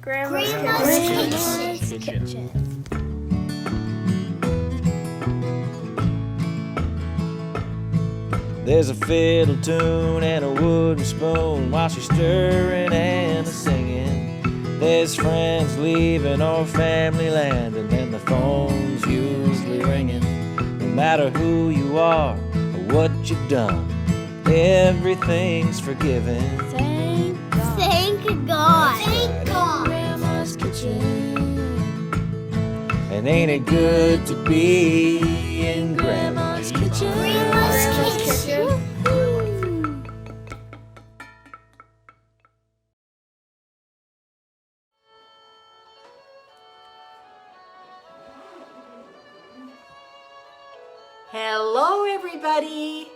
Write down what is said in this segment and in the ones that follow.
Grandma's Kitchen. There's a fiddle tune and a wooden spoon while she's stirring and singing. There's friends leaving or family land, and then the phone's usually ringing. No matter who you are or what you've done, everything's forgiven. Thank God. Thank God. Thank God. Grandma's Kitchen. And ain't it good to be in Grandma's Kitchen? Grandma's Kitchen. Hello everybody!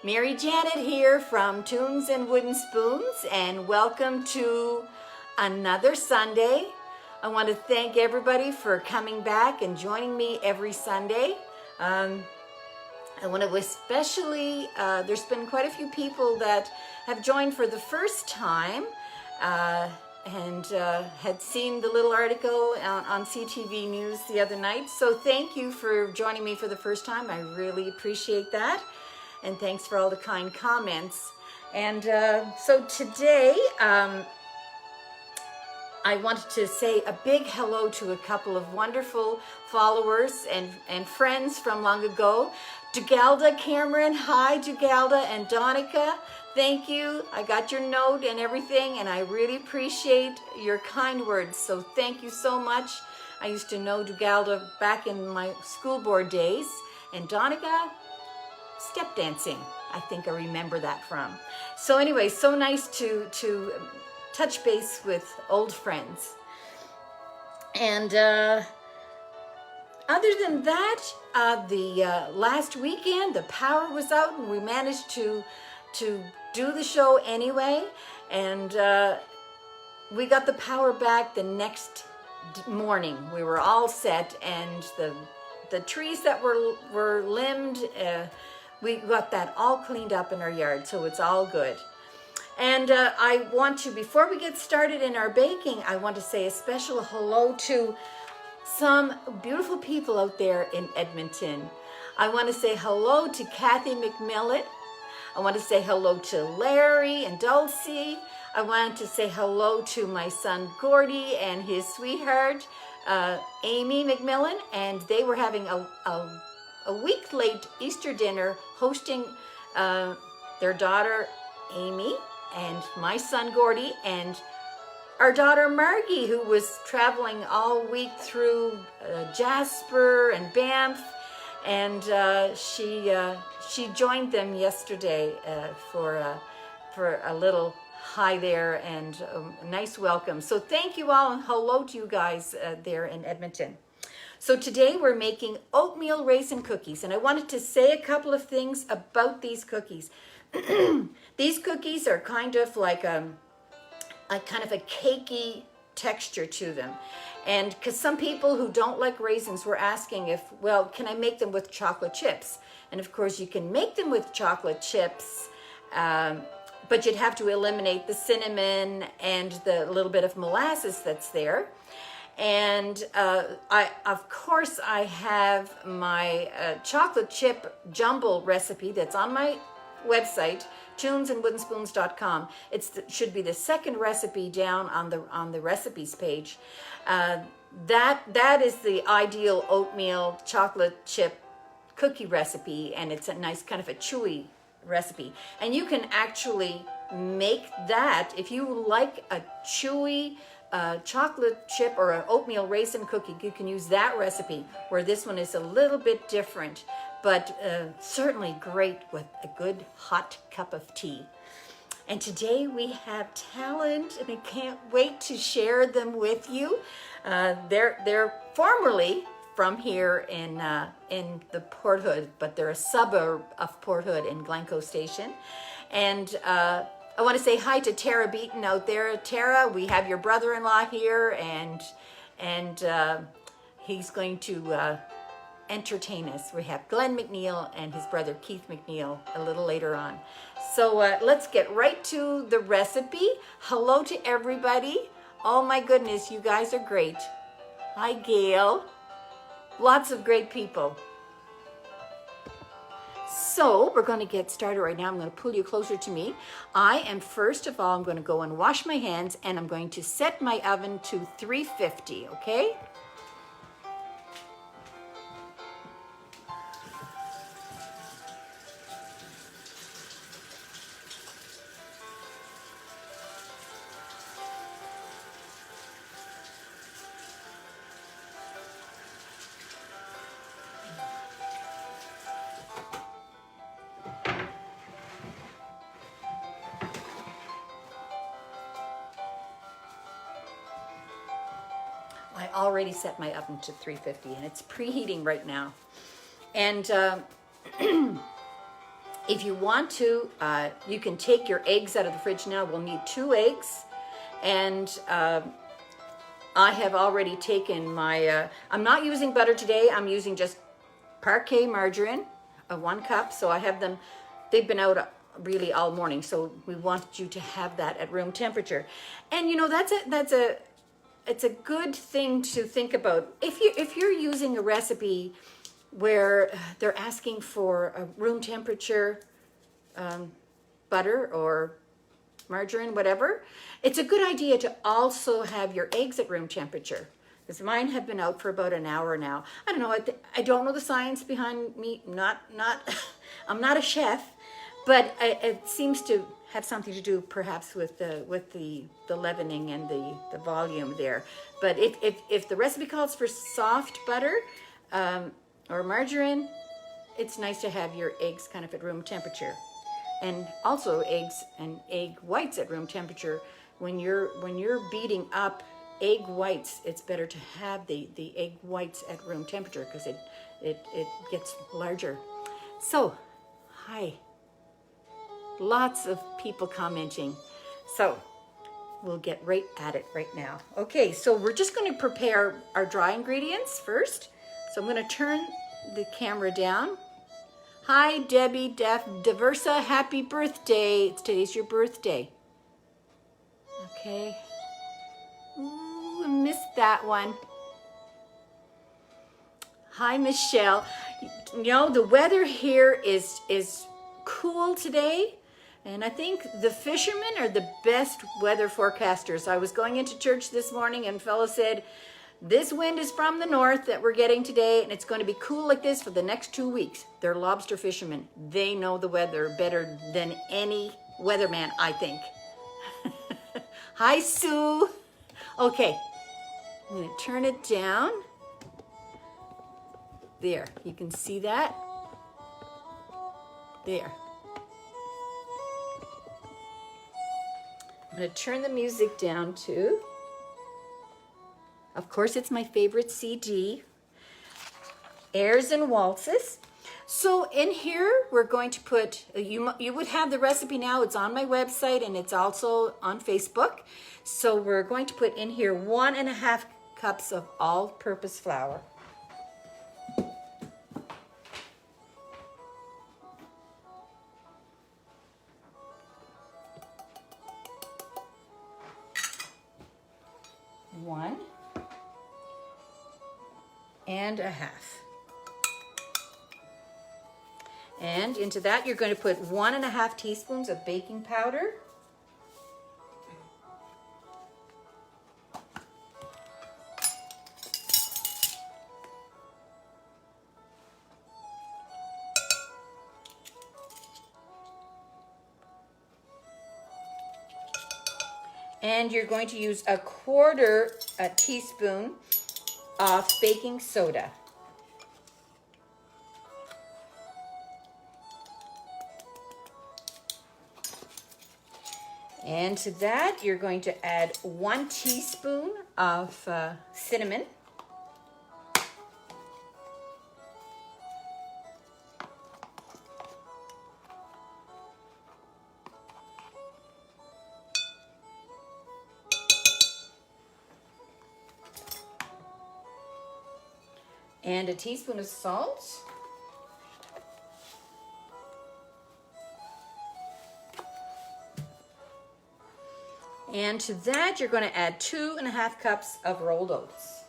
Mary Janet here from Tunes and Wooden Spoons, and welcome to another Sunday. I want to thank everybody for coming back and joining me every Sunday. I want to especially, there's been quite a few people that have joined for the first time and had seen the little article on CTV News the other night. So thank you for joining me for the first time. I really appreciate that. And thanks for all the kind comments. And so today, I wanted to say a big hello to a couple of wonderful followers and friends from long ago. Dugalda Cameron, hi Dugalda, and Donica, thank you. I got your note and everything, and I really appreciate your kind words. So thank you so much. I used to know Dugalda back in my school board days, and Donica, step dancing. I think I remember that from. So anyway, so nice to touch base with old friends. And other than that, the last weekend, the power was out, and we managed to do the show anyway. And we got the power back the next morning. We were all set, and the trees that were limbed, we got that all cleaned up in our yard, so it's all good. And I want to, before we get started in our baking, I want to say a special hello to some beautiful people out there in Edmonton. I want to say hello to Kathy McMillan. I want to say hello to Larry and Dulcie. I want to say hello to my son Gordy and his sweetheart, Amy McMillan. And they were having a week late Easter dinner hosting their daughter Amy and my son Gordy and our daughter Margie, who was traveling all week through Jasper and Banff, and she joined them yesterday for a little hi there and a nice welcome. So thank you all, and hello to you guys there in Edmonton. So today we're making oatmeal raisin cookies, and I wanted to say a couple of things about these cookies. These cookies are kind of like a kind of a cakey texture to them. And because some people who don't like raisins were asking if, well, can I make them with chocolate chips? And of course you can make them with chocolate chips, but you'd have to eliminate the cinnamon and the little bit of molasses that's there. And of course I have my chocolate chip jumble recipe that's on my website, tunesandwoodenspoons.com. Should be the second recipe down on the recipes page. That is the ideal oatmeal chocolate chip cookie recipe, and it's a nice kind of a chewy recipe. And you can actually make that if you like a chewy chocolate chip or an oatmeal raisin cookie. You can use that recipe, where this one is a little bit different, but certainly great with a good hot cup of tea. And today we have talent, and I can't wait to share them with you. They're formerly from here in the Port Hood, but they're a suburb of Port Hood in Glencoe Station. And I want to say hi to Tara Beaton out there. Tara, we have your brother-in-law here, and he's going to entertain us. We have Glen MacNeil and his brother Keith MacNeil a little later on. So let's get right to the recipe. Hello to everybody Oh my goodness, you guys are great. Hi, Gail. Lots of great people. So we're going to get started right now. I'm going to pull you closer to me. First of all, I'm going to go and wash my hands, and I'm going to set my oven to 350, okay? I already set my oven to 350 and it's preheating right now. And if you want to, you can take your eggs out of the fridge now. We'll need 2 eggs. And I have already taken my, I'm not using butter today. I'm using just parquet margarine, 1 cup. So I have them, they've been out really all morning. So we want you to have that at room temperature. And you know, it's a good thing to think about. If you're using a recipe where they're asking for a room temperature butter or margarine, whatever, it's a good idea to also have your eggs at room temperature. Because mine have been out for about an hour now. I don't know. I don't know the science behind me. I'm not a chef, but it seems to have something to do perhaps with the leavening and the volume there. But if the recipe calls for soft butter or margarine, it's nice to have your eggs kind of at room temperature. And also eggs and egg whites at room temperature. When you're beating up egg whites, it's better to have the egg whites at room temperature because it gets larger. So, hi. Lots of people commenting. So we'll get right at it right now. Okay, so we're just going to prepare our dry ingredients first. So I'm going to turn the camera down. Hi, Debbie Diversa. Happy birthday. Today's your birthday. Okay. Ooh, I missed that one. Hi, Michelle. You know, the weather here is cool today. And I think the fishermen are the best weather forecasters. I was going into church this morning and fellow said, this wind is from the north that we're getting today, and it's going to be cool like this for the next 2 weeks. They're lobster fishermen. They know the weather better than any weatherman, I think. Hi, Sue. Okay, I'm going to turn it down. There, you can see that. There. I'm going to turn the music down too. Of course, it's my favorite CD, Airs and Waltzes. So in here, we're going to put, you would have the recipe now. It's on my website and it's also on Facebook. So we're going to put in here 1.5 cups of all-purpose flour. One and a half. And into that, you're going to put 1.5 teaspoons of baking powder. And you're going to use 1/4 teaspoon of baking soda. And to that, you're going to add 1 teaspoon of cinnamon. And a teaspoon of salt. And to that, you're going to add 2.5 cups of rolled oats.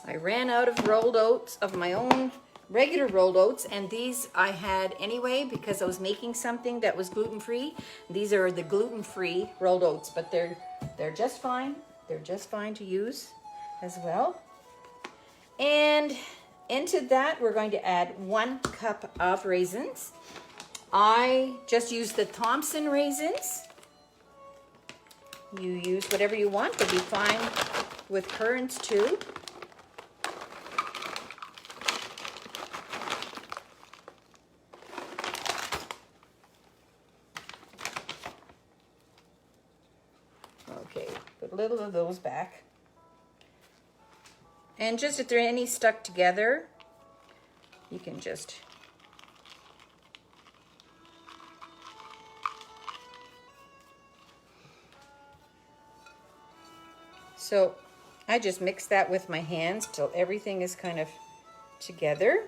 I ran out of rolled oats, of my own regular rolled oats, and these I had anyway because I was making something that was gluten-free. These are the gluten-free rolled oats, but they're just fine. They're just fine to use as well. And into that, we're going to add 1 cup of raisins. I just used the Thompson raisins. You use whatever you want, they'll be fine with currants too. Okay, put a little of those back. And just if they're any stuck together, you can just so I just mix that with my hands till everything is kind of together.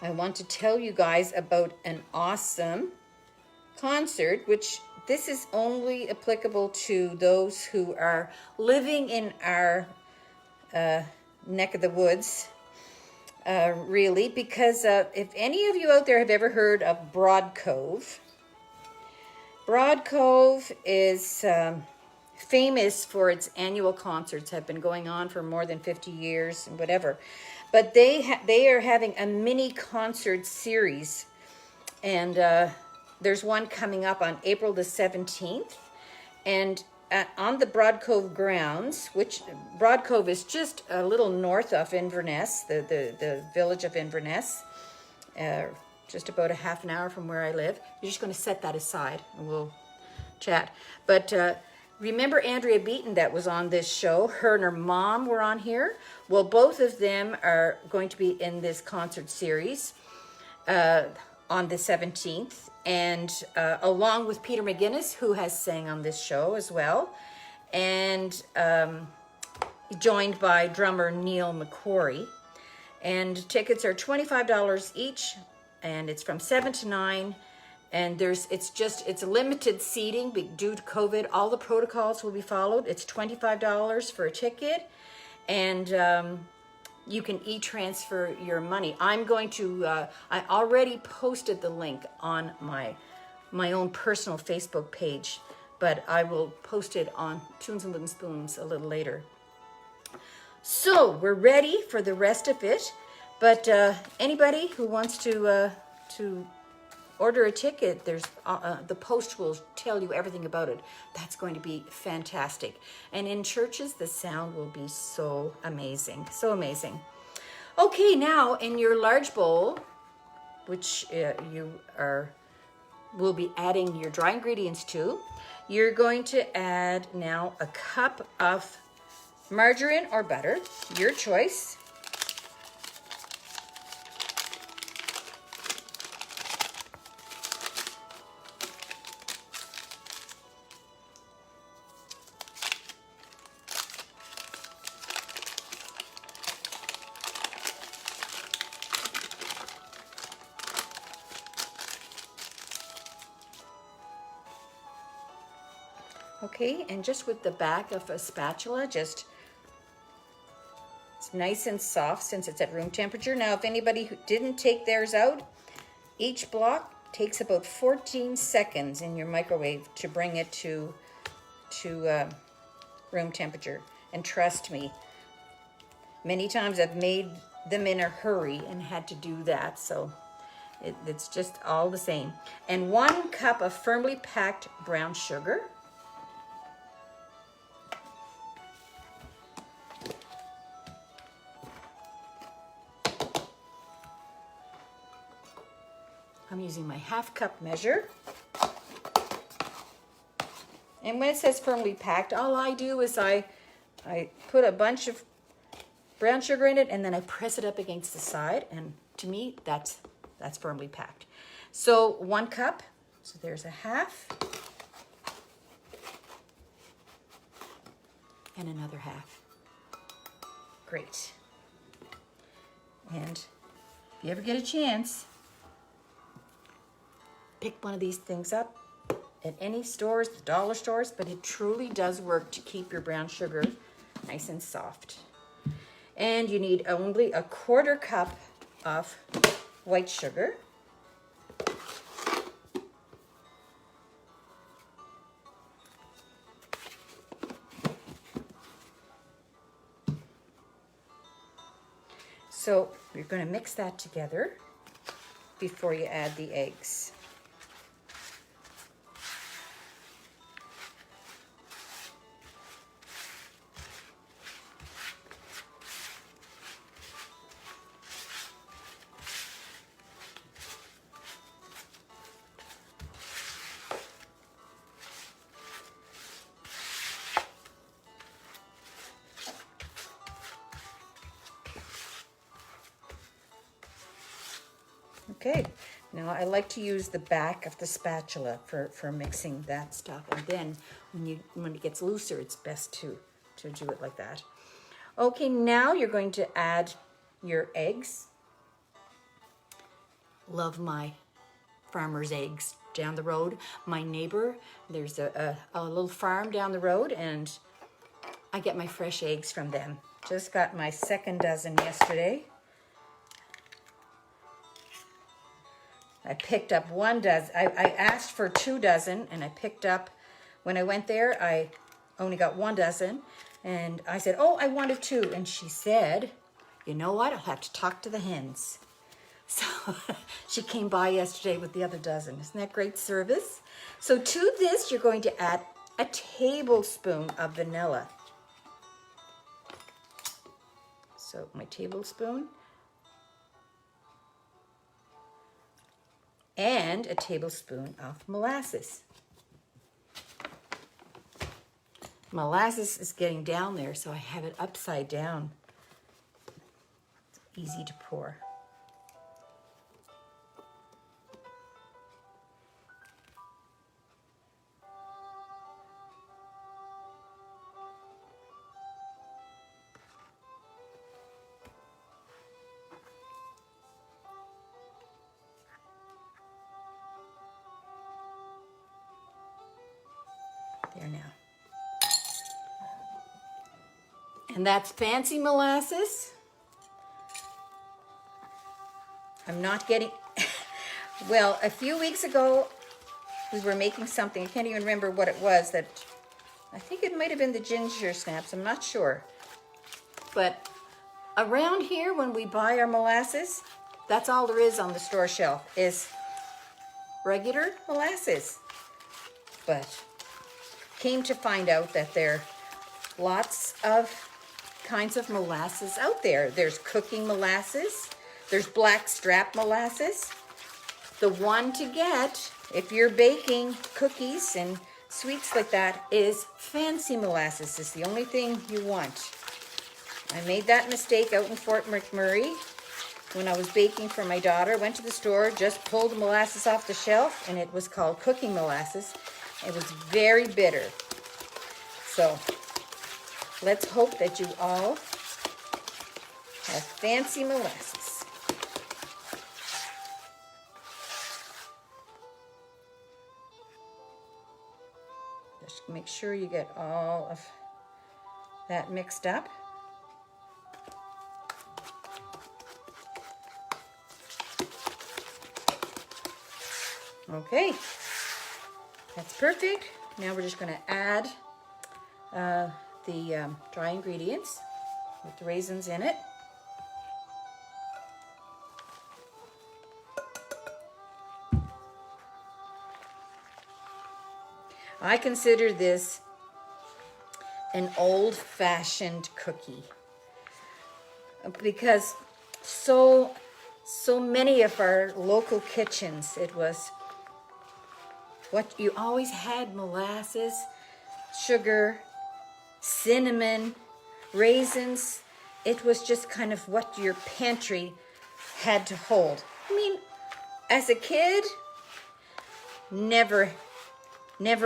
I want to tell you guys about an awesome concert, which this is only applicable to those who are living in our neck of the woods, really, because if any of you out there have ever heard of Broad Cove, Broad Cove is famous for its annual concerts, have been going on for more than 50 years and whatever. But they are having a mini concert series, and there's one coming up on April the 17th, and on the Broad Cove grounds, which Broad Cove is just a little north of Inverness, the village of Inverness, just about a half an hour from where I live. You're just going to set that aside, and we'll chat. But remember Andrea Beaton that was on this show? Her and her mom were on here. Well, both of them are going to be in this concert series on the 17th, and along with Peter McGuinness, who has sang on this show as well, and joined by drummer Neil McCory. And tickets are $25 each, and it's from 7 to 9. And it's limited seating due to COVID. All the protocols will be followed. It's $25 for a ticket, and you can e-transfer your money. I'm going to, I already posted the link on my own personal Facebook page, but I will post it on Tunes and Wooden Spoons a little later. So we're ready for the rest of it, but anybody who wants to order a ticket, there's the post will tell you everything about it. That's going to be fantastic. And in churches, the sound will be so amazing, so amazing. Okay, now in your large bowl, which will be adding your dry ingredients to, you're going to add now a cup of margarine or butter, your choice. Okay, and just with the back of a spatula, it's nice and soft since it's at room temperature. Now, if anybody who didn't take theirs out, each block takes about 14 seconds in your microwave to bring it to room temperature. And trust me, many times I've made them in a hurry and had to do that, so it's just all the same. And 1 cup of firmly packed brown sugar. I'm using my 1/2 cup measure. And when it says firmly packed, all I do is I put a bunch of brown sugar in it and then I press it up against the side. And to me, that's firmly packed. So 1 cup, so there's a 1/2. And another 1/2. Great. And if you ever get a chance, pick one of these things up at any stores, the dollar stores, but it truly does work to keep your brown sugar nice and soft. And you need only a 1/4 cup of white sugar. So you're going to mix that together before you add the eggs. Okay, now I like to use the back of the spatula for mixing that stuff. And then when it gets looser, it's best to do it like that. Okay, now you're going to add your eggs. Love my farmer's eggs down the road. My neighbor, there's a little farm down the road, and I get my fresh eggs from them. Just got my 2nd dozen yesterday. I picked up 1 dozen. I asked for 2 dozen, and I picked up, when I went there, I only got 1 dozen. And I said, oh, I wanted 2. And she said, you know what? I'll have to talk to the hens. So she came by yesterday with the other dozen. Isn't that great service? So to this, you're going to add a tablespoon of vanilla. So my tablespoon. And a tablespoon of molasses. Molasses is getting down there, so I have it upside down. It's easy to pour. There now. And that's fancy molasses. I'm not getting, well, a few weeks ago, we were making something, I can't even remember what it was, that, I think it might have been the ginger snaps, I'm not sure. But around here, when we buy our molasses, that's all there is on the store shelf, is regular molasses. But came to find out that there are lots of kinds of molasses out there. There's cooking molasses, there's black strap molasses. The one to get if you're baking cookies and sweets like that is fancy molasses. It's the only thing you want. I made that mistake out in Fort McMurray when I was baking for my daughter. Went to the store, just pulled the molasses off the shelf, and it was called cooking molasses. It was very bitter. So let's hope that you all have fancy molasses. Just make sure you get all of that mixed up. Okay, that's perfect. Now we're just going to add the dry ingredients with the raisins in it. I consider this an old-fashioned cookie because so so many of our local kitchens, it was what you always had: molasses, sugar, cinnamon, raisins. It was just kind of what your pantry had to hold. I mean, as a kid, never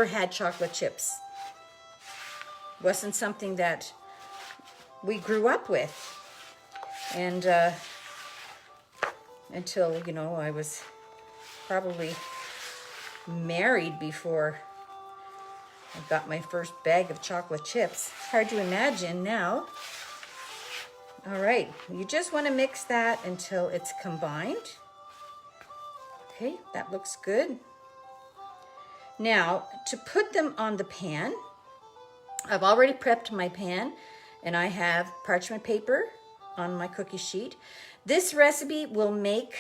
had chocolate chips. Wasn't something that we grew up with. And until, you know, I was probably married before I got my first bag of chocolate chips. Hard to imagine now. All right, you just want to mix that until it's combined. Okay, that looks good. Now, to put them on the pan, I've already prepped my pan, and I have parchment paper on my cookie sheet. This recipe will make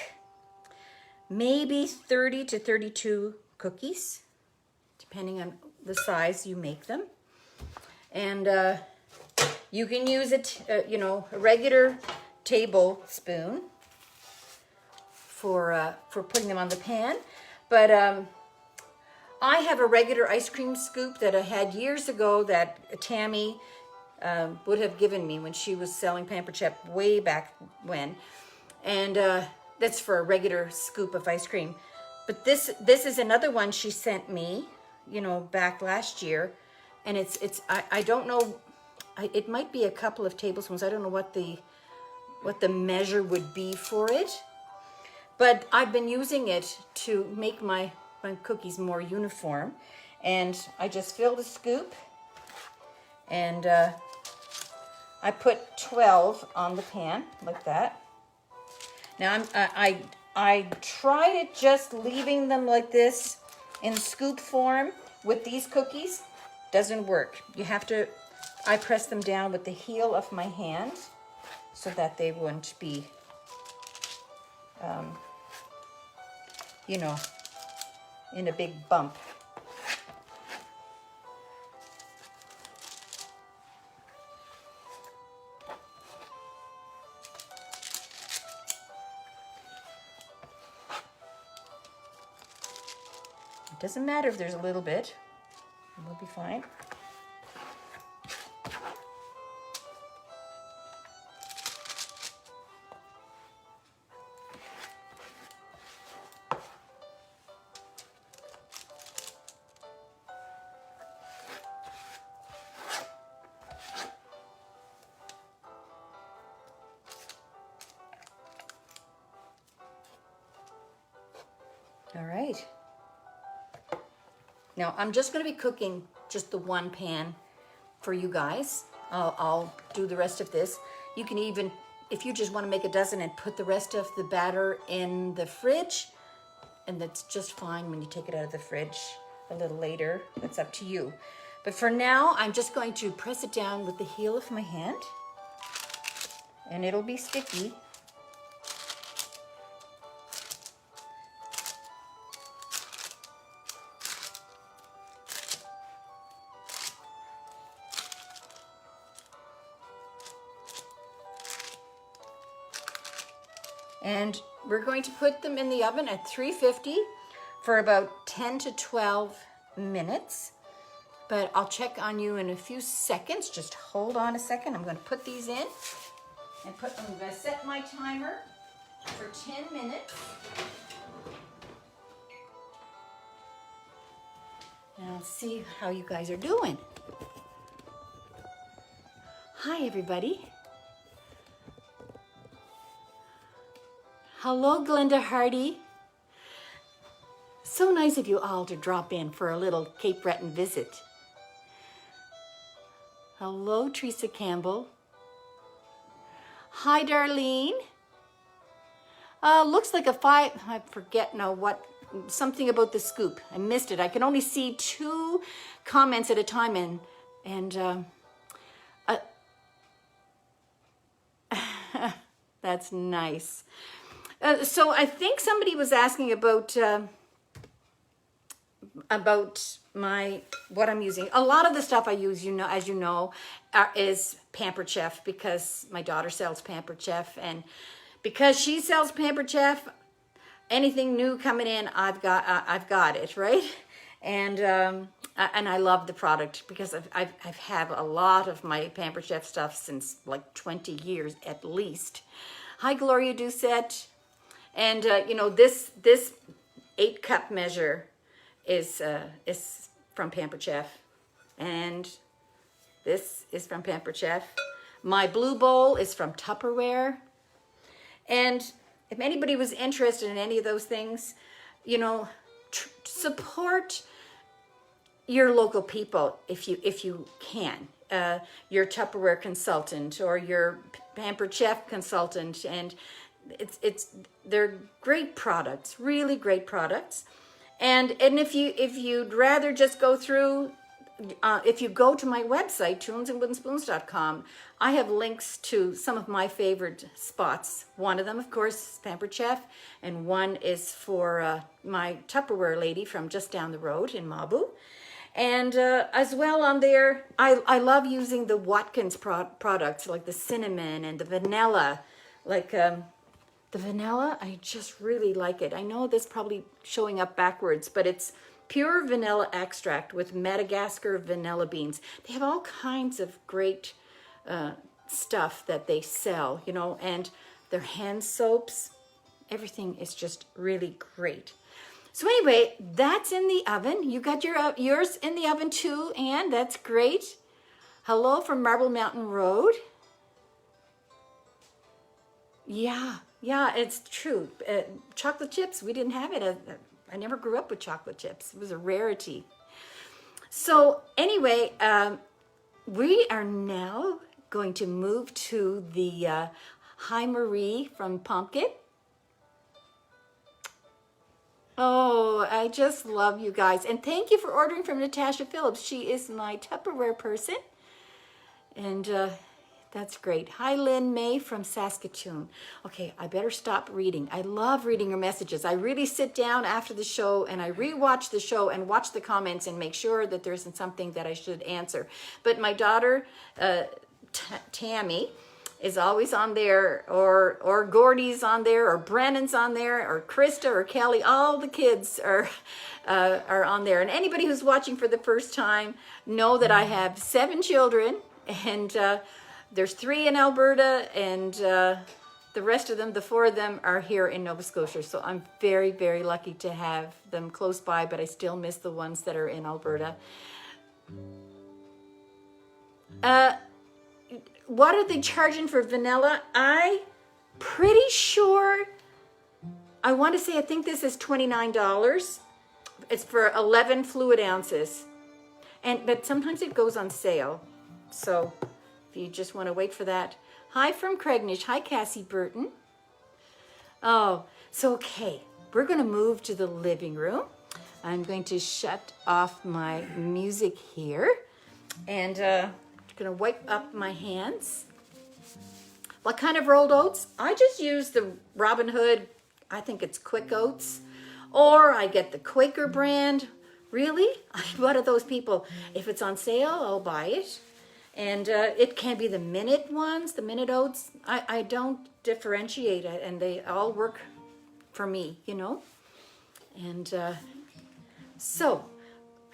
maybe 30 to 32 cookies, depending on the size you make them. And you can use a regular tablespoon for putting them on the pan. But I have a regular ice cream scoop that I had years ago that Tammy would have given me when she was selling Pampered Chef way back when. And that's for a regular scoop of ice cream. But this is another one she sent me, you know, back last year. And I don't know, it might be a couple of tablespoons. I don't know what the measure would be for it. But I've been using it to make my cookies more uniform. And I just filled a scoop, and I put 12 on the pan like that. Now I tried it just leaving them like this in scoop form with these cookies. Doesn't work. You have to, I press them down with the heel of my hand so that they wouldn't be, you know, in a big bump. It doesn't matter if there's a little bit, we'll be fine. All right. Now I'm just going to be cooking just the one pan for you guys. I'll do the rest of this. You can even, if you just want to make a dozen and put the rest of the batter in the fridge, and that's just fine when you take it out of the fridge a little later. That's up to you. But for now, I'm just going to press it down with the heel of my hand, and it'll be sticky. And we're going to put them in the oven at 350 for about 10 to 12 minutes. But I'll check on you in a few seconds. Just hold on a second. I'm going to put these in and I'm going to set my timer for 10 minutes. And I'll see how you guys are doing. Hi, everybody. Hello, Glenda Hardy. So nice of you all to drop in for a little Cape Breton visit. Hello, Teresa Campbell. Hi, Darlene. Looks like I forget now what, something about the scoop. I missed it. I can only see 2 comments at a time, and that's nice. So I think somebody was asking about what I'm using. A lot of the stuff I use, as you know, is Pampered Chef, because my daughter sells Pampered Chef, and because she sells Pampered Chef, anything new coming in, I've got it, right? And I love the product because I've had a lot of my Pampered Chef stuff since like 20 years at least. Hi, Gloria Doucette. And you know, this 8-cup measure is from Pampered Chef, and this is from Pampered Chef. My blue bowl is from Tupperware. And if anybody was interested in any of those things, you know, support your local people if you can. Your Tupperware consultant or your Pampered Chef consultant, and they're great products, really great products. And if you'd rather just go through, if you go to my website, toolsandwoodenspoons.com, I have links to some of my favorite spots. One of them, of course, is Pampered Chef, and one is for my Tupperware lady from just down the road in Mabu. And as well on there, I love using the Watkins products, like the cinnamon and the vanilla. Like the vanilla, I just really like it. I know this is probably showing up backwards, but it's pure vanilla extract with Madagascar vanilla beans. They have all kinds of great stuff that they sell, you know, and their hand soaps. Everything is just really great. So anyway, that's in the oven. You got yours in the oven too, Anne. That's great. Hello from Marble Mountain Road. Yeah, it's true. Chocolate chips, we didn't have it. I never grew up with chocolate chips. It was a rarity. So anyway, we are now going to move to the Hi Marie from Pumpkin. Oh, I just love you guys. And thank you for ordering from Natasha Phillips. She is my Tupperware person. And that's great. Hi, Lynn May from Saskatoon. Okay, I better stop reading. I love reading your messages. I really sit down after the show and I rewatch the show and watch the comments and make sure that there isn't something that I should answer. But my daughter, Tammy, is always on there, or Gordy's on there, or Brennan's on there, or Krista, or Kelly. All the kids are on there. And anybody who's watching for the first time know that I have 7 children, and there's 3 in Alberta, and the rest of them, the 4 of them, are here in Nova Scotia. So I'm very, very lucky to have them close by, but I still miss the ones that are in Alberta. What are they charging for vanilla? I'm pretty sure, I want to say, I think this is $29. It's for 11 fluid ounces. But sometimes it goes on sale. So if you just want to wait for that. Hi from Craignish. Hi, Cassie Burton. Oh, so okay. We're going to move to the living room. I'm going to shut off my music here. And going to wipe up my hands. What kind of rolled oats? I just use the Robin Hood, I think it's Quick Oats, or I get the Quaker brand. Really? I'm one of those people. If it's on sale, I'll buy it. And it can be the Minute ones, the Minute Oats. I don't differentiate it, and they all work for me, you know. And so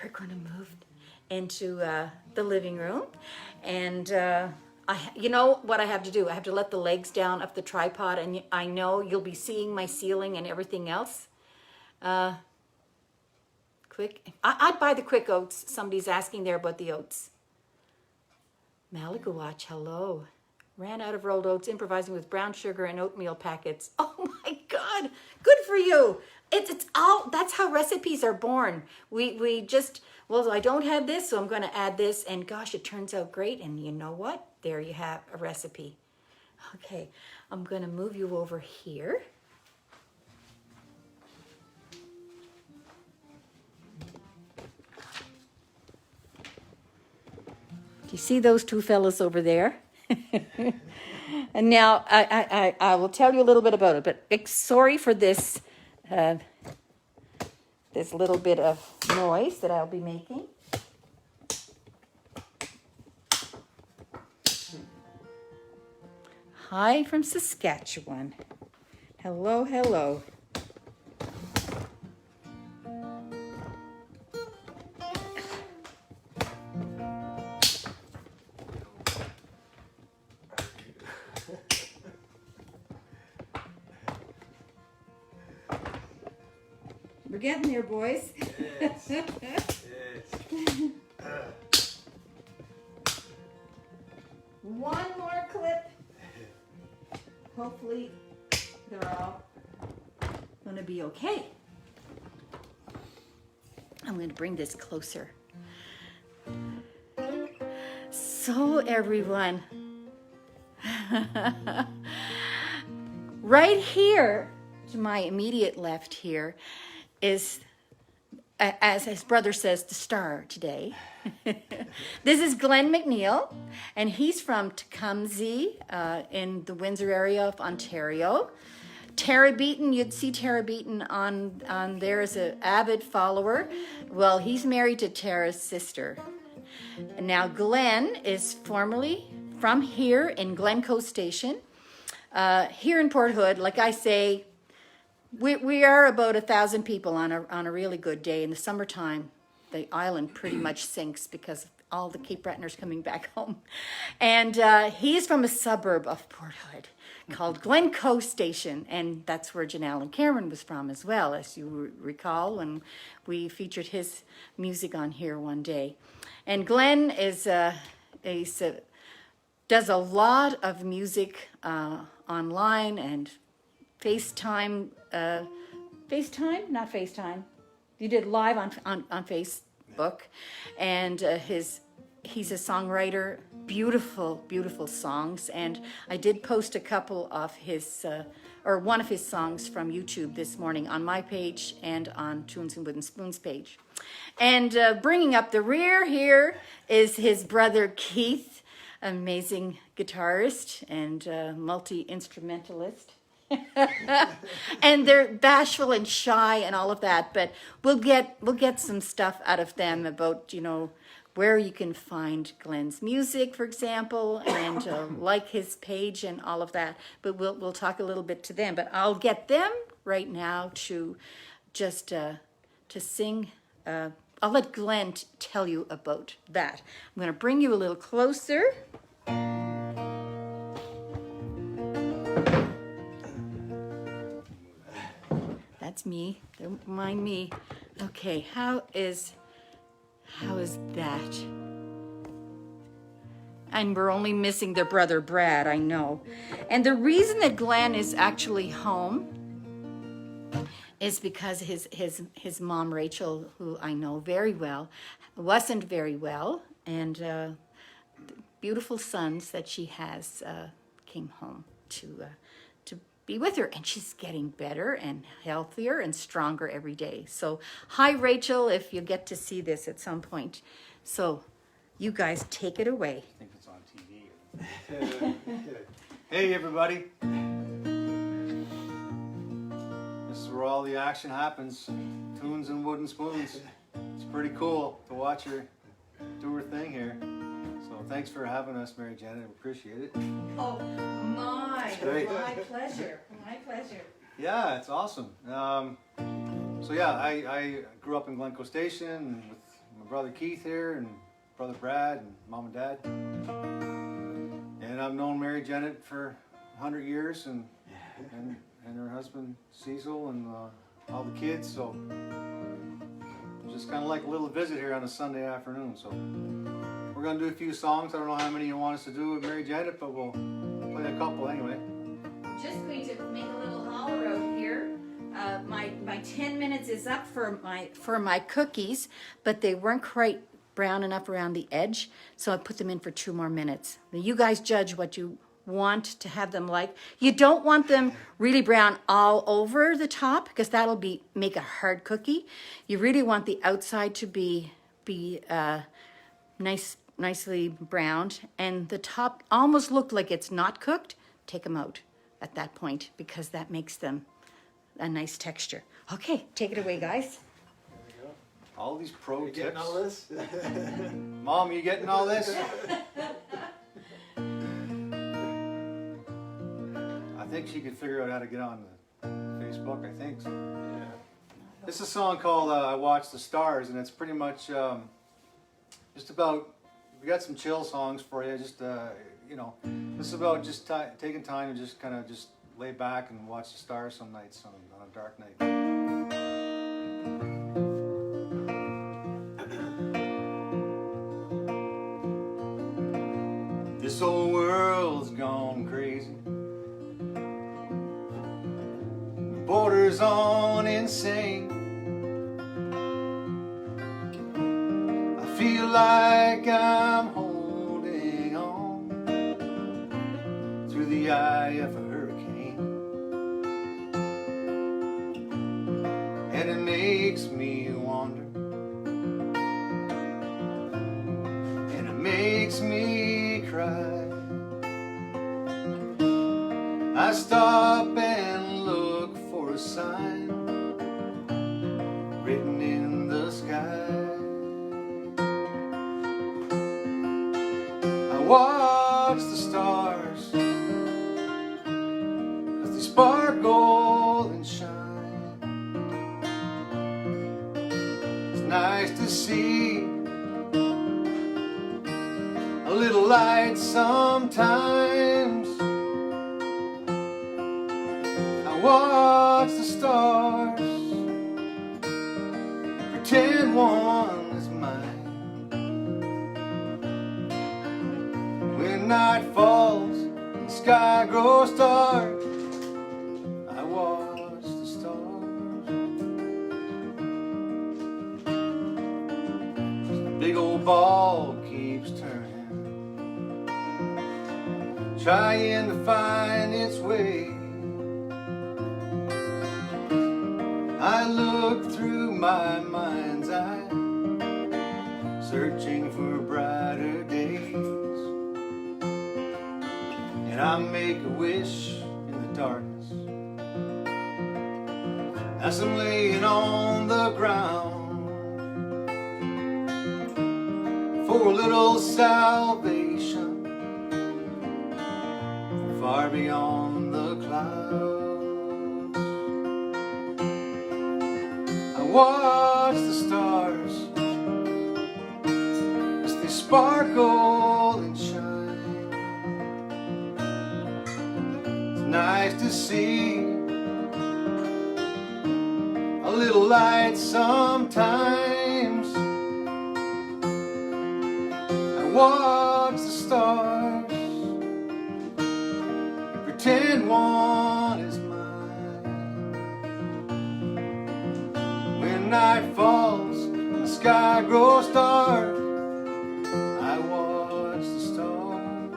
we're going to move into the living room, and you know what I have to do? I have to let the legs down of the tripod, and I know you'll be seeing my ceiling and everything else. I'd buy the Quick Oats. Somebody's asking there about the oats. Malagawatch, hello. Ran out of rolled oats, improvising with brown sugar and oatmeal packets. Oh my God, good for you. It's all, that's how recipes are born. We just, well, I don't have this, so I'm going to add this, and gosh, it turns out great. And you know what? There you have a recipe. Okay, I'm going to move you over here. Do you see those 2 fellas over there? And now I will tell you a little bit about it, but sorry for this this little bit of noise that I'll be making. Hi from Saskatchewan. Hello, hello. We're getting there, boys. Yes. One more clip. Hopefully they're all going to be okay. I'm going to bring this closer. So everyone, right here to my immediate left here is, as his brother says, the star today. This is Glen MacNeil, and he's from Tecumseh in the Windsor area of Ontario. Tara Beaton, you'd see Tara Beaton on there as an avid follower. Well, he's married to Tara's sister. And now Glen is formerly from here in Glencoe Station. Here in Port Hood, like I say, we are about 1,000 people on a really good day. In the summertime, the island pretty much sinks because of all the Cape Bretoners coming back home. And he's from a suburb of Port Hood called Glencoe Station, and that's where Janelle and Cameron was from as well, as you recall, when we featured his music on here one day. And Glen is does a lot of music online and FaceTime, not FaceTime. You did live on Facebook, and he's a songwriter, beautiful songs, and I did post a couple of his, or one of his songs from YouTube this morning on my page and on Tunes and Wooden Spoons page. And bringing up the rear here is his brother Keith, amazing guitarist and multi-instrumentalist. And they're bashful and shy and all of that, but we'll get some stuff out of them about, you know, where you can find Glen's music, for example, and like his page and all of that. But we'll talk a little bit to them. But I'll get them right now to just to sing. I'll let Glen tell you about that. I'm going to bring you a little closer. That's me. Don't mind me. Okay, how is that? And we're only missing their brother Brad, I know. And the reason that Glen is actually home is because his mom Rachel, who I know very well, wasn't very well, and the beautiful sons that she has came home to be with her, and she's getting better and healthier and stronger every day. So hi Rachel, if you get to see this at some point. So you guys take it away. I think it's on TV. Hey everybody. This is where all the action happens. Tunes and Wooden Spoons. It's pretty cool to watch her do her thing here. So thanks for having us, Mary Janet. I appreciate it. Oh, my pleasure. My pleasure. Yeah, it's awesome. So yeah, I grew up in Glencoe Station with my brother Keith here and brother Brad and mom and dad. And I've known Mary Janet for 100 years and her husband Cecil and all the kids. So just kind of like a little visit here on a Sunday afternoon. So we're going to do a few songs. I don't know how many you want us to do with Mary Janet, but we'll play a couple anyway. Just going to make a little holler out here. My 10 minutes is up for my cookies, but they weren't quite brown enough around the edge, so I put them in for 2 more minutes. Now you guys judge what you want to have them like. You don't want them really brown all over the top because that'll make a hard cookie. You really want the outside to be nicely browned, and the top almost look like it's not cooked. Take them out at that point because that makes them a nice texture. Okay, take it away, guys. All these pro tips. Getting all this? Mom, you getting all this? I think she could figure out how to get on Facebook, I think. So. Yeah. This is a song called "I Watch the Stars," and it's pretty much just about. We got some chill songs for you. Just you know, this is about just taking time to just kind of just lay back and watch the stars some nights on a dark night. This old world's gone crazy. The border's on insane. I feel like I'm holding on through the eye of a hurricane, and it makes me wonder, and it makes me cry. I stop and look for a sign written in the sky. I watch the stars 'cause they sparkle and shine. It's nice to see a little light sometimes. I watch the stars, pretend one is mine. When night falls and the sky grows dark, I watch the stars. The big old ball keeps turning, trying to find its way. I look through my mind's eye, searching for brighter days. And I make a wish in the darkness as I'm laying on the ground for a little salvation far beyond the clouds. I watch the stars as they sparkle and shine. It's nice to see a little light sometimes. I watch the stars and pretend one is mine. When night falls and the sky grows dark, I watch the stars.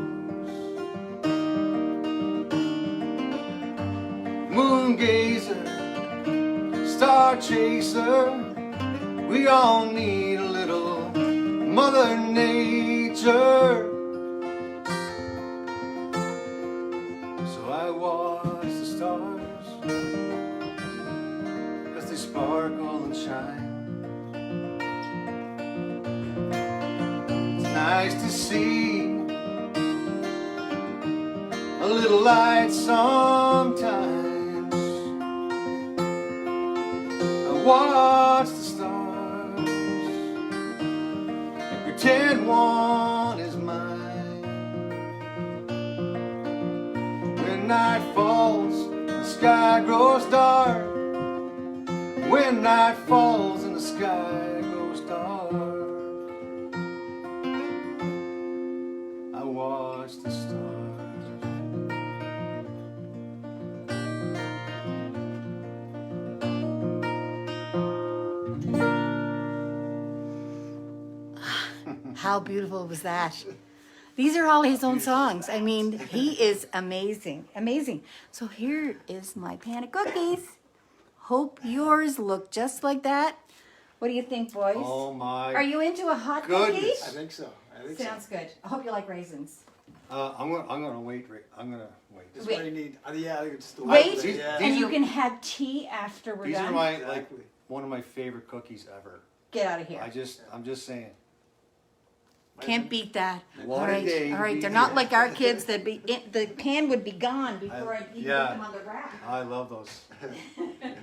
Moon gazer, star chaser, we all need a little Mother Nature. So I watch the stars as they sparkle and shine. It's nice to see a little light sometimes. I watch the stars and pretend one is mine. When night falls and the sky grows dark, when night falls and the sky goes dark, I watch the stars. How beautiful was that? These are all his own songs. I mean, he is amazing, amazing. So here is my pan of cookies. Hope yours look just like that. What do you think, boys? Oh my! Are you into a hot cookie? goodness. I think so. Sounds good. I hope you like raisins. I'm gonna wait. I'm gonna wait. This is Wait. what you need. Yeah, it's the Wait, Yeah. and These you are- can have tea after we're These done. are my Exactly. one of my favorite cookies ever. Get out of here. I'm just saying. Can't beat that. What All a right, day to all right. be They're not here. like our kids that the can would be gone before I'd even yeah. put them on the rack. I love those.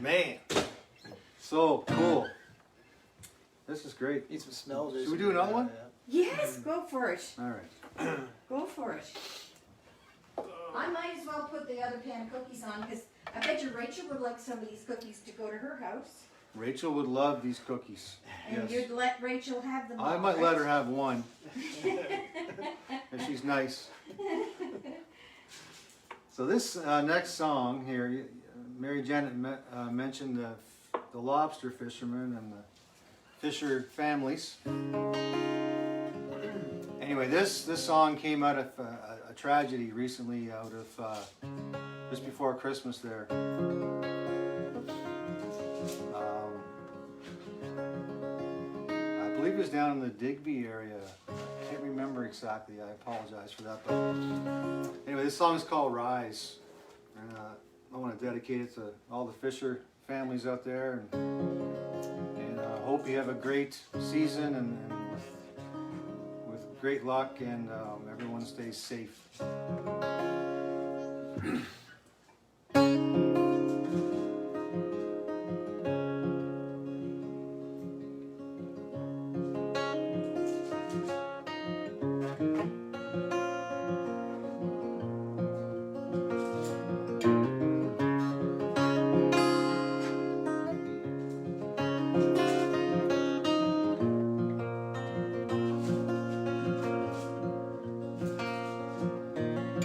Man. So cool. This is great. Need some smells. Should we do another one? Yes, go for it. All right. Go for it. I might as well put the other pan of cookies on because I bet you Rachel would like some of these cookies to go to her house. Rachel would love these cookies. And Yes. you'd let Rachel have them all, I might right? let her have one. If she's nice. So this next song here, Mary Janet mentioned the lobster fishermen and the Fisher families. Anyway, this song came out of a tragedy recently out of just before Christmas there. I believe it was down in the Digby area. I can't remember exactly. I apologize for that. But anyway, this song is called Rise. And I want to dedicate it to all the Fisher families out there. And hope you have a great season and with great luck and everyone stays safe.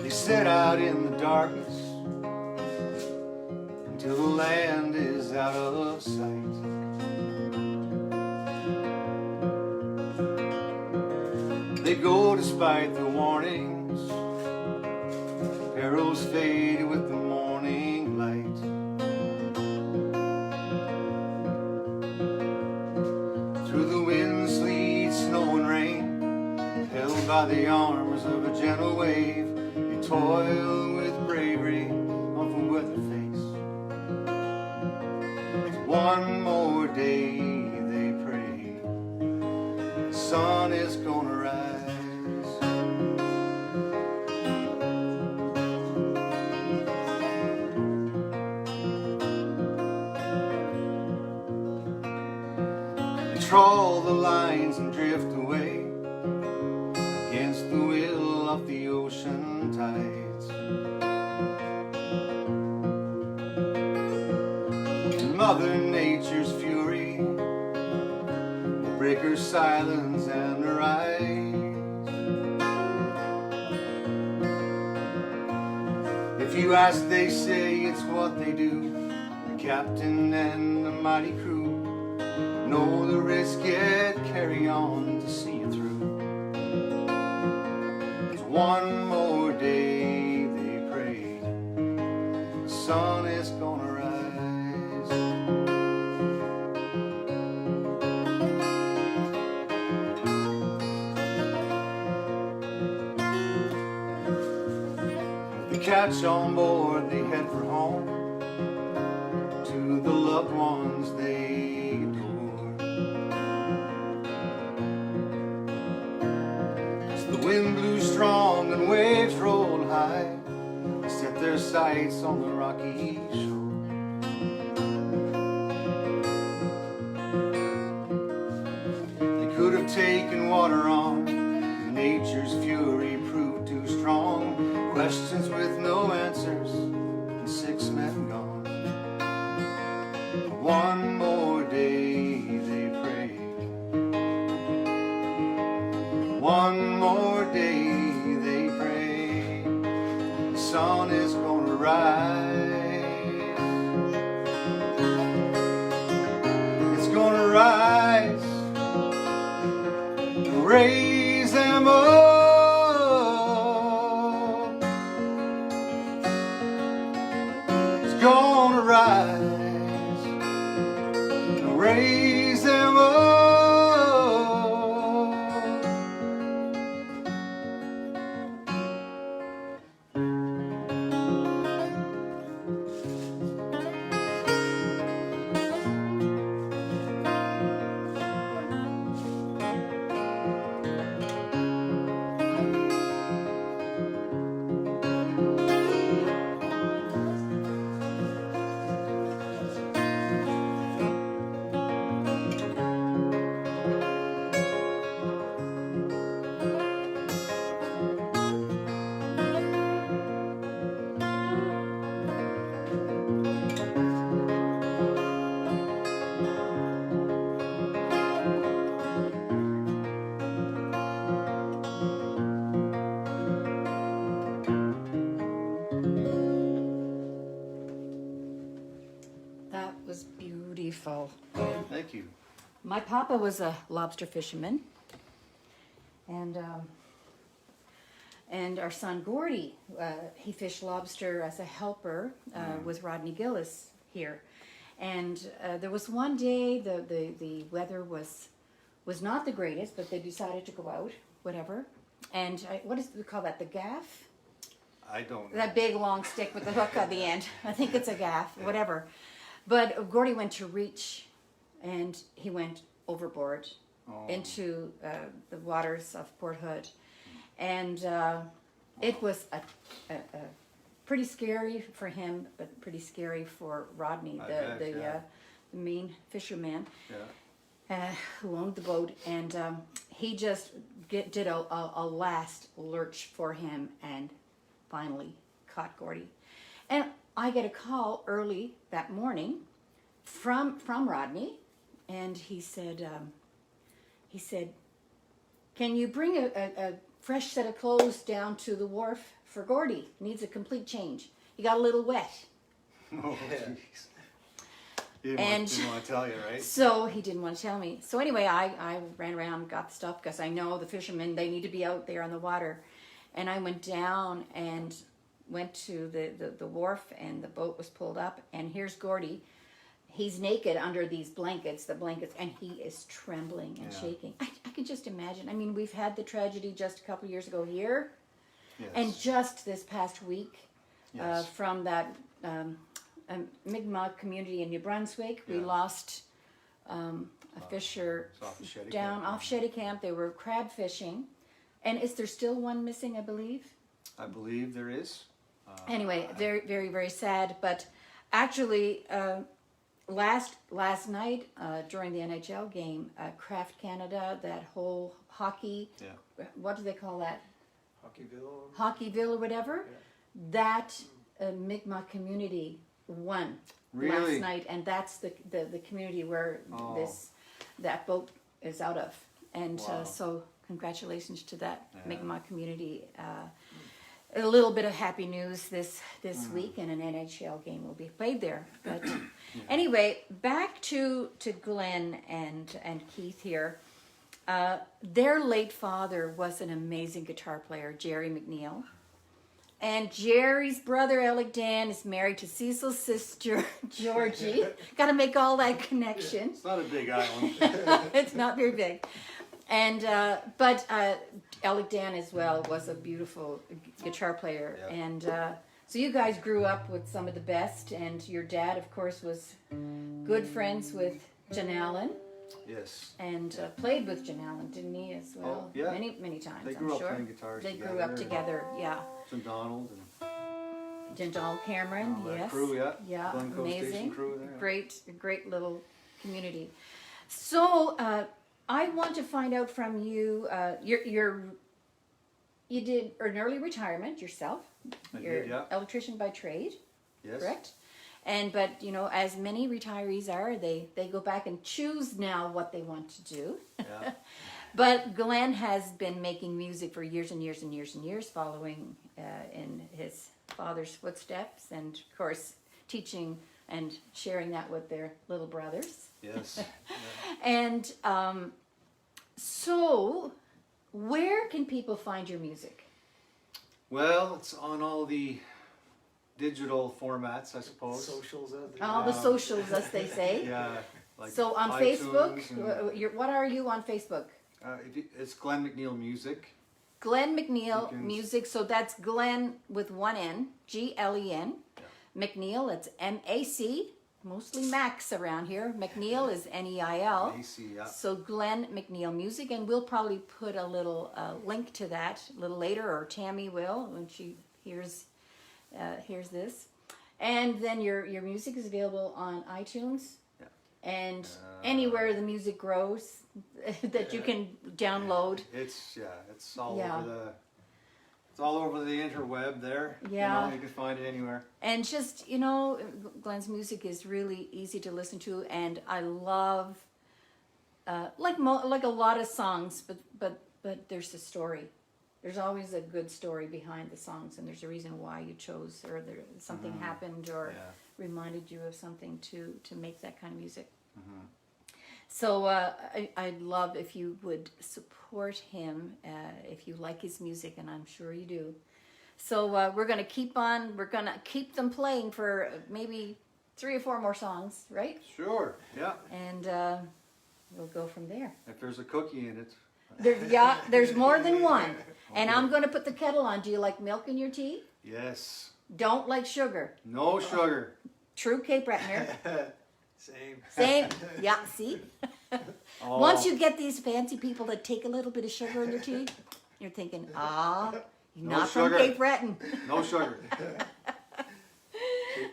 They set out in the darkness until the land is out of sight. They go despite the warnings, perils fade with the morning light. Through the wind, sleet, snow and rain, held by the arms of a gentle wave, they toil with bravery of a weathered face. One more day, they pray, the sun is gonna rise. They trawl the lines and drift away against the will of the ocean tides. And Mother Nature's fury will break her silence and her eyes. If you ask, they say it's what they do. The captain and the mighty crew know the risk, yet carry on to see it through. There's one more day, they pray, the sun is gonna rise. With the catch on board, they head for home, to the loved ones they adore. As the wind blew strong and waves rolled high, they set their sights on the rocky shore. They could have taken water on, but nature's fury proved too strong. Questions with no answers, and 6 men gone. One more day, they pray. One more day, they pray. The sun is gonna rise. It's gonna rise to raise them up. It's gonna rise to raise them up. was beautiful. Thank you. My papa was a lobster fisherman, and our son Gordy, he fished lobster as a helper with Rodney Gillis here. And there was one day the weather was not the greatest, but they decided to go out, whatever. And what is we call that? The gaff? I don't know. That big long stick with the hook at the end. I think it's a gaff, whatever. But Gordy went to reach, and he went overboard into the waters of Port Hood. And it was a pretty scary for him, but pretty scary for Rodney, the main fisherman who owned the boat. And he just did a last lurch for him and finally caught Gordy. And I get a call early that morning from Rodney, and he said, "Can you bring a fresh set of clothes down to the wharf for Gordy? Needs a complete change. He got a little wet." Oh, jeez. He And didn't want to tell you, right? So he didn't want to tell me. So anyway, I ran around, got the stuff, because I know the fishermen, they need to be out there on the water. And I went down and went to the wharf, and the boat was pulled up, and here's Gordy. He's naked under these blankets, and he is trembling and shaking. I can just imagine. I mean, we've had the tragedy just a couple of years ago here, and just this past week from that Mi'kmaq community in New Brunswick, we lost a fisher down off Shetty Camp. They were crab fishing. And is there still one missing, I believe? I believe there is. Anyway, very, very, very sad. But actually, last night during the NHL game, Kraft Canada, that whole hockey, what do they call that? Hockeyville or whatever. That Mi'kmaq community won last night, and that's the community where that boat is out of. And so congratulations to that Mi'kmaq community. A little bit of happy news this week, and an NHL game will be played there. But anyway, back to Glen and Keith here. Their late father was an amazing guitar player, Jerry MacNeil. And Jerry's brother, Alec Dan, is married to Cecil's sister, Georgie. Got to make all that connection. It's not a big island. It's not very big. And but Alec Dan as well was a beautiful guitar player. And so you guys grew up with some of the best. And your dad, of course, was good friends with Jan Allen. Yes. And played with Jan Allen, didn't he, as well? Oh, yeah. Many, many times, They grew I'm up sure. playing guitars They together. grew up together, yeah. St. Donald and Donald Cameron, that yes. crew, Yeah, Glencoe amazing. Station crew there. Great little community. So I want to find out from you. You did an early retirement yourself. You're did, yeah. electrician by trade, Yes. correct? But you know, as many retirees are, they go back and choose now what they want to do. Yeah. But Glen has been making music for years and years and years and years, following in his father's footsteps, and of course teaching and sharing that with their little brothers. Yes. And so, where can people find your music? Well, it's on all the digital formats, I suppose. Socials out there. All the socials, as they say. Yeah. Like So on iTunes Facebook, and, what are you on Facebook? it's Glen MacNeil Music. Glen MacNeil You can- Music. So that's Glen with one N, Glen. MacNeil, it's M-A-C, mostly Macs around here. MacNeil is N-E-I-L. AC, yeah. So Glen MacNeil Music, and we'll probably put a little link to that a little later, or Tammy will when she hears this. And then your music is available on iTunes and anywhere the music grows that you can download. It's all over the interweb there. Yeah. You can find it anywhere. And just, Glen's music is really easy to listen to, and I love, like a lot of songs, but there's a story. There's always a good story behind the songs, and there's a reason why you chose, or something happened, or reminded you of something to make that kind of music. So I'd love if you would support him if you like his music, and I'm sure you do. So we're going to keep them playing for maybe 3 or 4 more songs, right? Sure, yeah. And we'll go from there. If there's a cookie in it. There's more than one. And I'm going to put the kettle on. Do you like milk in your tea? Yes. Don't like sugar. No sugar. True Cape Bretoner. Same. Yeah, see? Oh. Once you get these fancy people that take a little bit of sugar in your tea, you're thinking, you're not from sugar. Cape Breton. No sugar.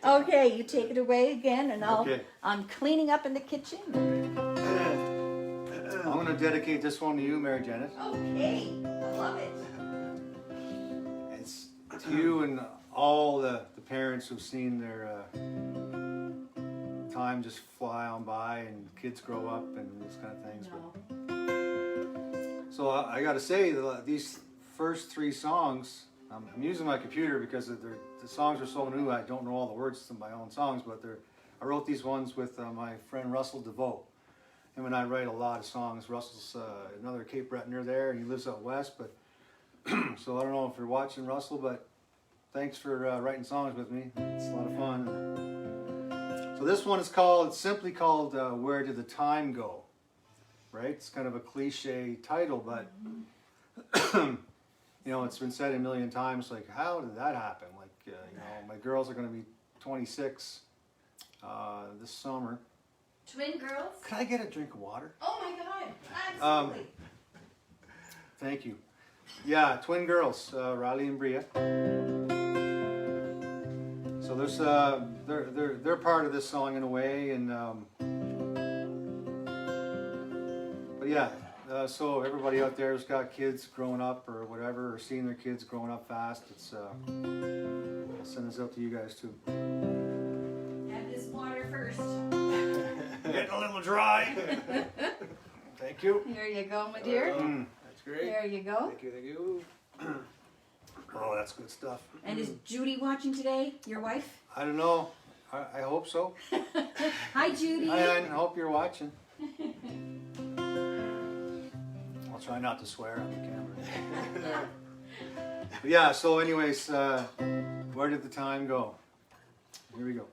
Okay, you take it away again, and Okay. I'm cleaning up in the kitchen. I'm going to dedicate this one to you, Mary Janet. Okay, I love it. It's to you and all the parents who've seen their time just fly on by and kids grow up and these kind of things. No. So I got to say, these first 3 songs, I'm using my computer because the songs are so new. I don't know all the words to my own songs, but I wrote these ones with my friend Russell DeVoe. Him and I write a lot of songs. Russell's another Cape Bretoner there, and he lives out west. But so I don't know if you're watching, Russell, but thanks for writing songs with me. It's a lot of fun. So this one is simply called "Where Did the Time Go?" Right? It's kind of a cliche title, but you know, it's been said a million times. Like, how did that happen? Like, you know, my girls are going to be 26 this summer. Twin girls? Could I get a drink of water? Oh my God, absolutely. Thank you. Yeah, twin girls, Riley and Bria. So there's they're part of this song in a way, and but yeah. So everybody out there who's got kids growing up or whatever, or seeing their kids growing up fast, it's I'll send this out to you guys too. Have this water first. Getting a little dry. Thank you. Here you go, my dear. That's great. There you go. Thank you. Oh, that's good stuff. And is Judy watching today, your wife? I don't know. I hope so. Hi, Judy. I hope you're watching. I'll try not to swear on the camera. But yeah, so anyways, where did the time go? Here we go.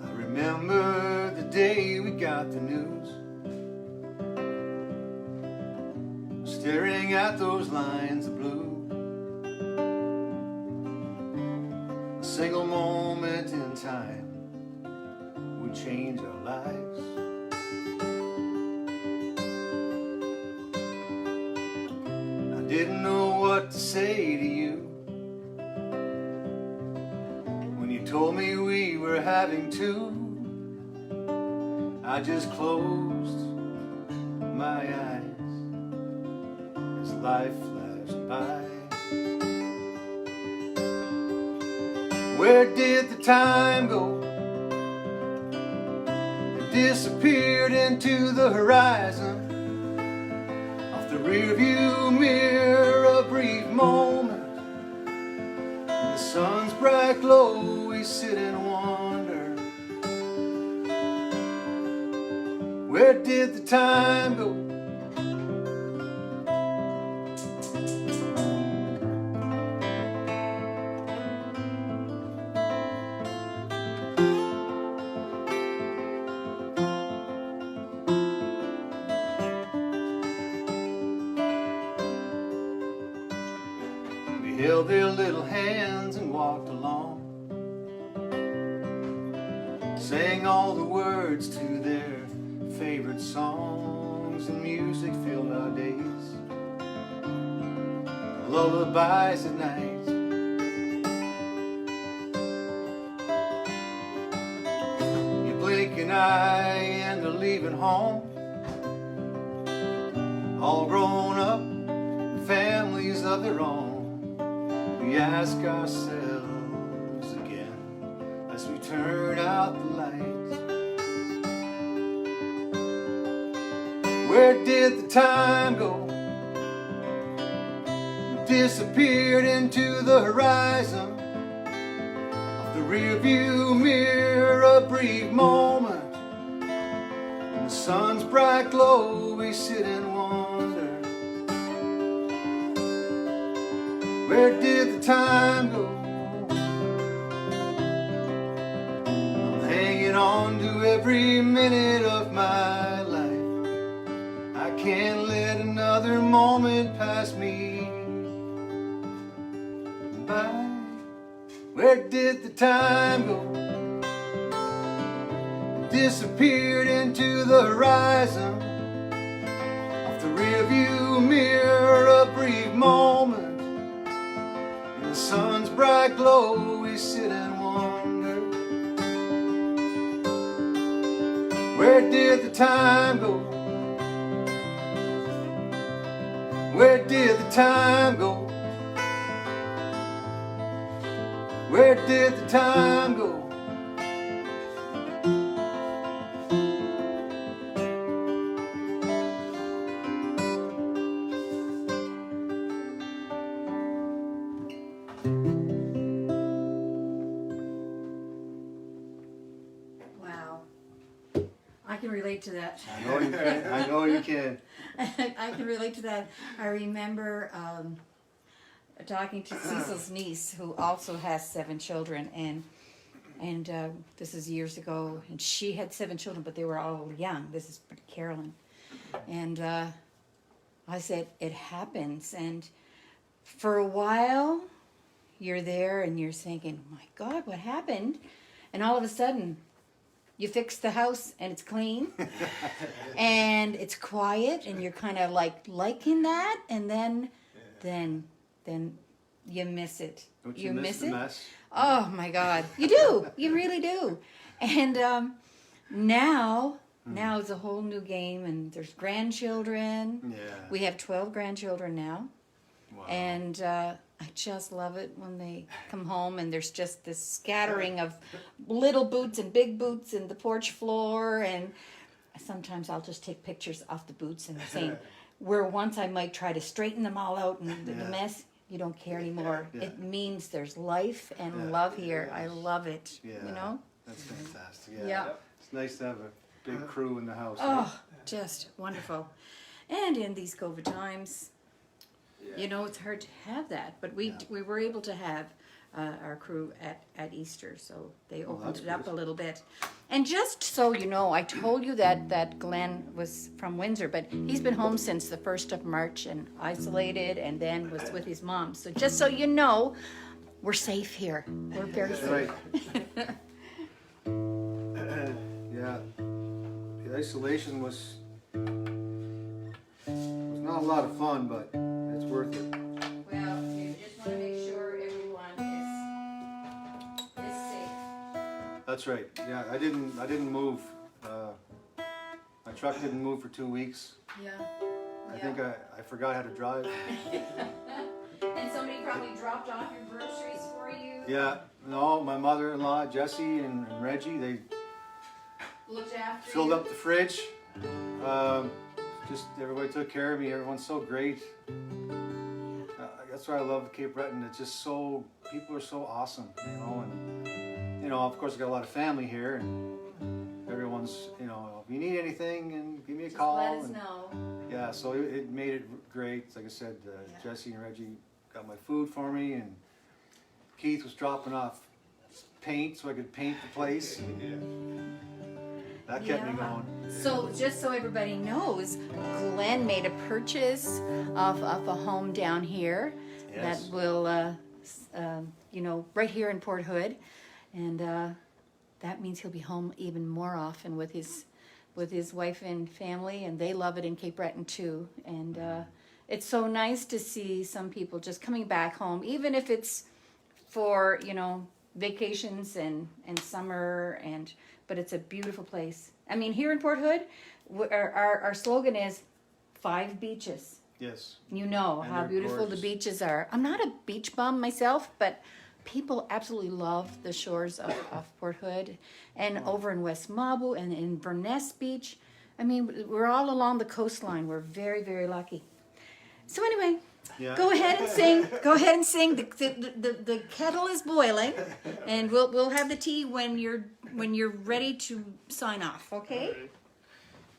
I remember the day we got the news, staring at those lines of blue. A single moment in time would change our lives. I didn't know what to say to you when you told me we were having two. I just closed my eyes as life flashed by. Where did the time go? It disappeared into the horizon. Off the rearview mirror, a brief moment. In the sun's bright glow, we sit and wonder. Where did the time go? Held their little hands and walked along, sang all the words to their favorite songs, and music filled our days, lullabies at night. You blink an eye and they're leaving home, all grown up, families of their own. We ask ourselves again as we turn out the lights. Where did the time go? It disappeared into the horizon of the rearview mirror. A brief moment, in the sun's bright glow, we sit and wonder, where did the time go? I'm hanging on to every minute of my life. I can't let another moment pass me by. Where did the time go? Disappeared into the horizon of the rearview mirror. A brief moment, in the sun's bright glow, we sit and wonder, where did the time go? Where did the time go? Where did the time go? Wow. I can relate to that. I know you can. I know you can. I can relate to that. I remember talking to Cecil's niece, who also has 7 children, and this is years ago, and she had 7 children, but they were all young. This is Carolyn. And I said, it happens. And for a while, you're there and you're thinking, oh my God, what happened? And all of a sudden, you fix the house and it's clean and it's quiet and you're kind of liking that, and then you miss it. Don't you miss the mess? Oh my God, you do. You really do. And now it's a whole new game, and there's grandchildren. Yeah. We have 12 grandchildren now. Wow. And I just love it when they come home and there's just this scattering of little boots and big boots in the porch floor. And sometimes I'll just take pictures of the boots and saying, where once I might try to straighten them all out and the mess, you don't care anymore. Yeah. It means there's life and love here. I love it. Yeah. You know? That's fantastic. Yeah. Yeah. It's nice to have a big crew in the house. Oh, just wonderful. And in these COVID times, you know, it's hard to have that, but we were able to have our crew at Easter, so they opened it up a little bit. And just so you know, I told you that Glenn was from Windsor, but he's been home since the 1st of March and isolated, and then was with his mom. So just so you know, we're safe here. We're very safe. Right. Yeah. The isolation was not a lot of fun, but it's worth it. Well, you just want to make sure everyone is safe. That's right. Yeah, I didn't move. My truck didn't move for 2 weeks. Yeah. I think I forgot how to drive. And somebody probably dropped off your groceries for you. Yeah. No, my mother-in-law, Jessie and Reggie, they Looked after filled you. up the fridge. Just everybody took care of me. Everyone's so great. That's why I love Cape Breton. It's just so, people are so awesome, you know. And you know, of course, I got a lot of family here, and everyone's, you know, if you need anything, and give me a Just call. let us and, know. yeah, so it made it great. Like I said, Jessie and Reggie got my food for me, and Keith was dropping off paint so I could paint the place. That kept me going. So just so everybody knows, Glenn made a purchase of a home down here that will, you know, right here in Port Hood, and that means he'll be home even more often with his wife and family, and they love it in Cape Breton too. And it's so nice to see some people just coming back home, even if it's for, you know, vacations and summer, but it's a beautiful place. I mean, here in Port Hood, our slogan is 5 beaches. Yes. You know And how they're beautiful gorgeous. the beaches are. I'm not a beach bum myself, but people absolutely love the shores of Port Hood, and over in West Mabou and in Burness Beach. I mean, we're all along the coastline. We're very, very lucky. So anyway, Yeah. Go ahead and sing. Go ahead and sing. The kettle is boiling, and we'll have the tea when you're ready to sign off. Okay?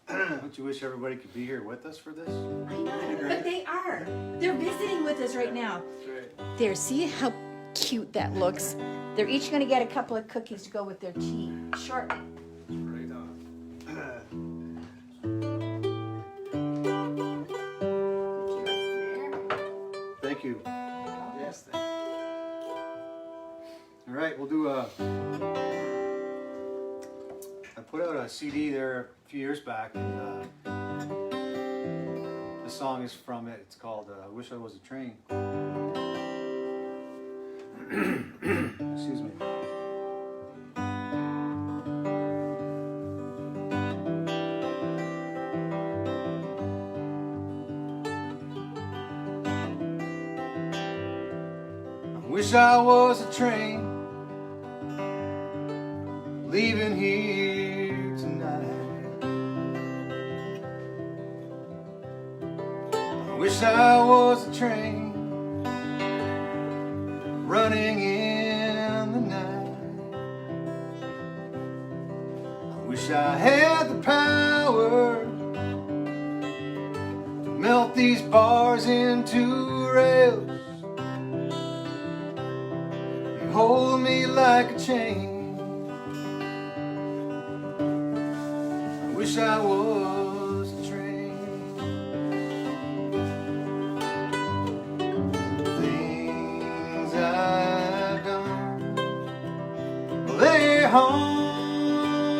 Don't you wish everybody could be here with us for this? I know, but they are. They're visiting with us right now. That's right. There, see how cute that looks? They're each going to get a couple of cookies to go with their tea shortly. Right on. Thank you. Yes, thank you. All right, we'll do a. I put out a CD there a few years back, and the song is from it. It's called "I Wish I Was a Train." Excuse me. I wish I was a train leaving here tonight. I wish I was a train running in the night. I wish I had the power to melt these bars into rails. You hold me like a chain. I wish I was a train. Things I've done, well, they haunt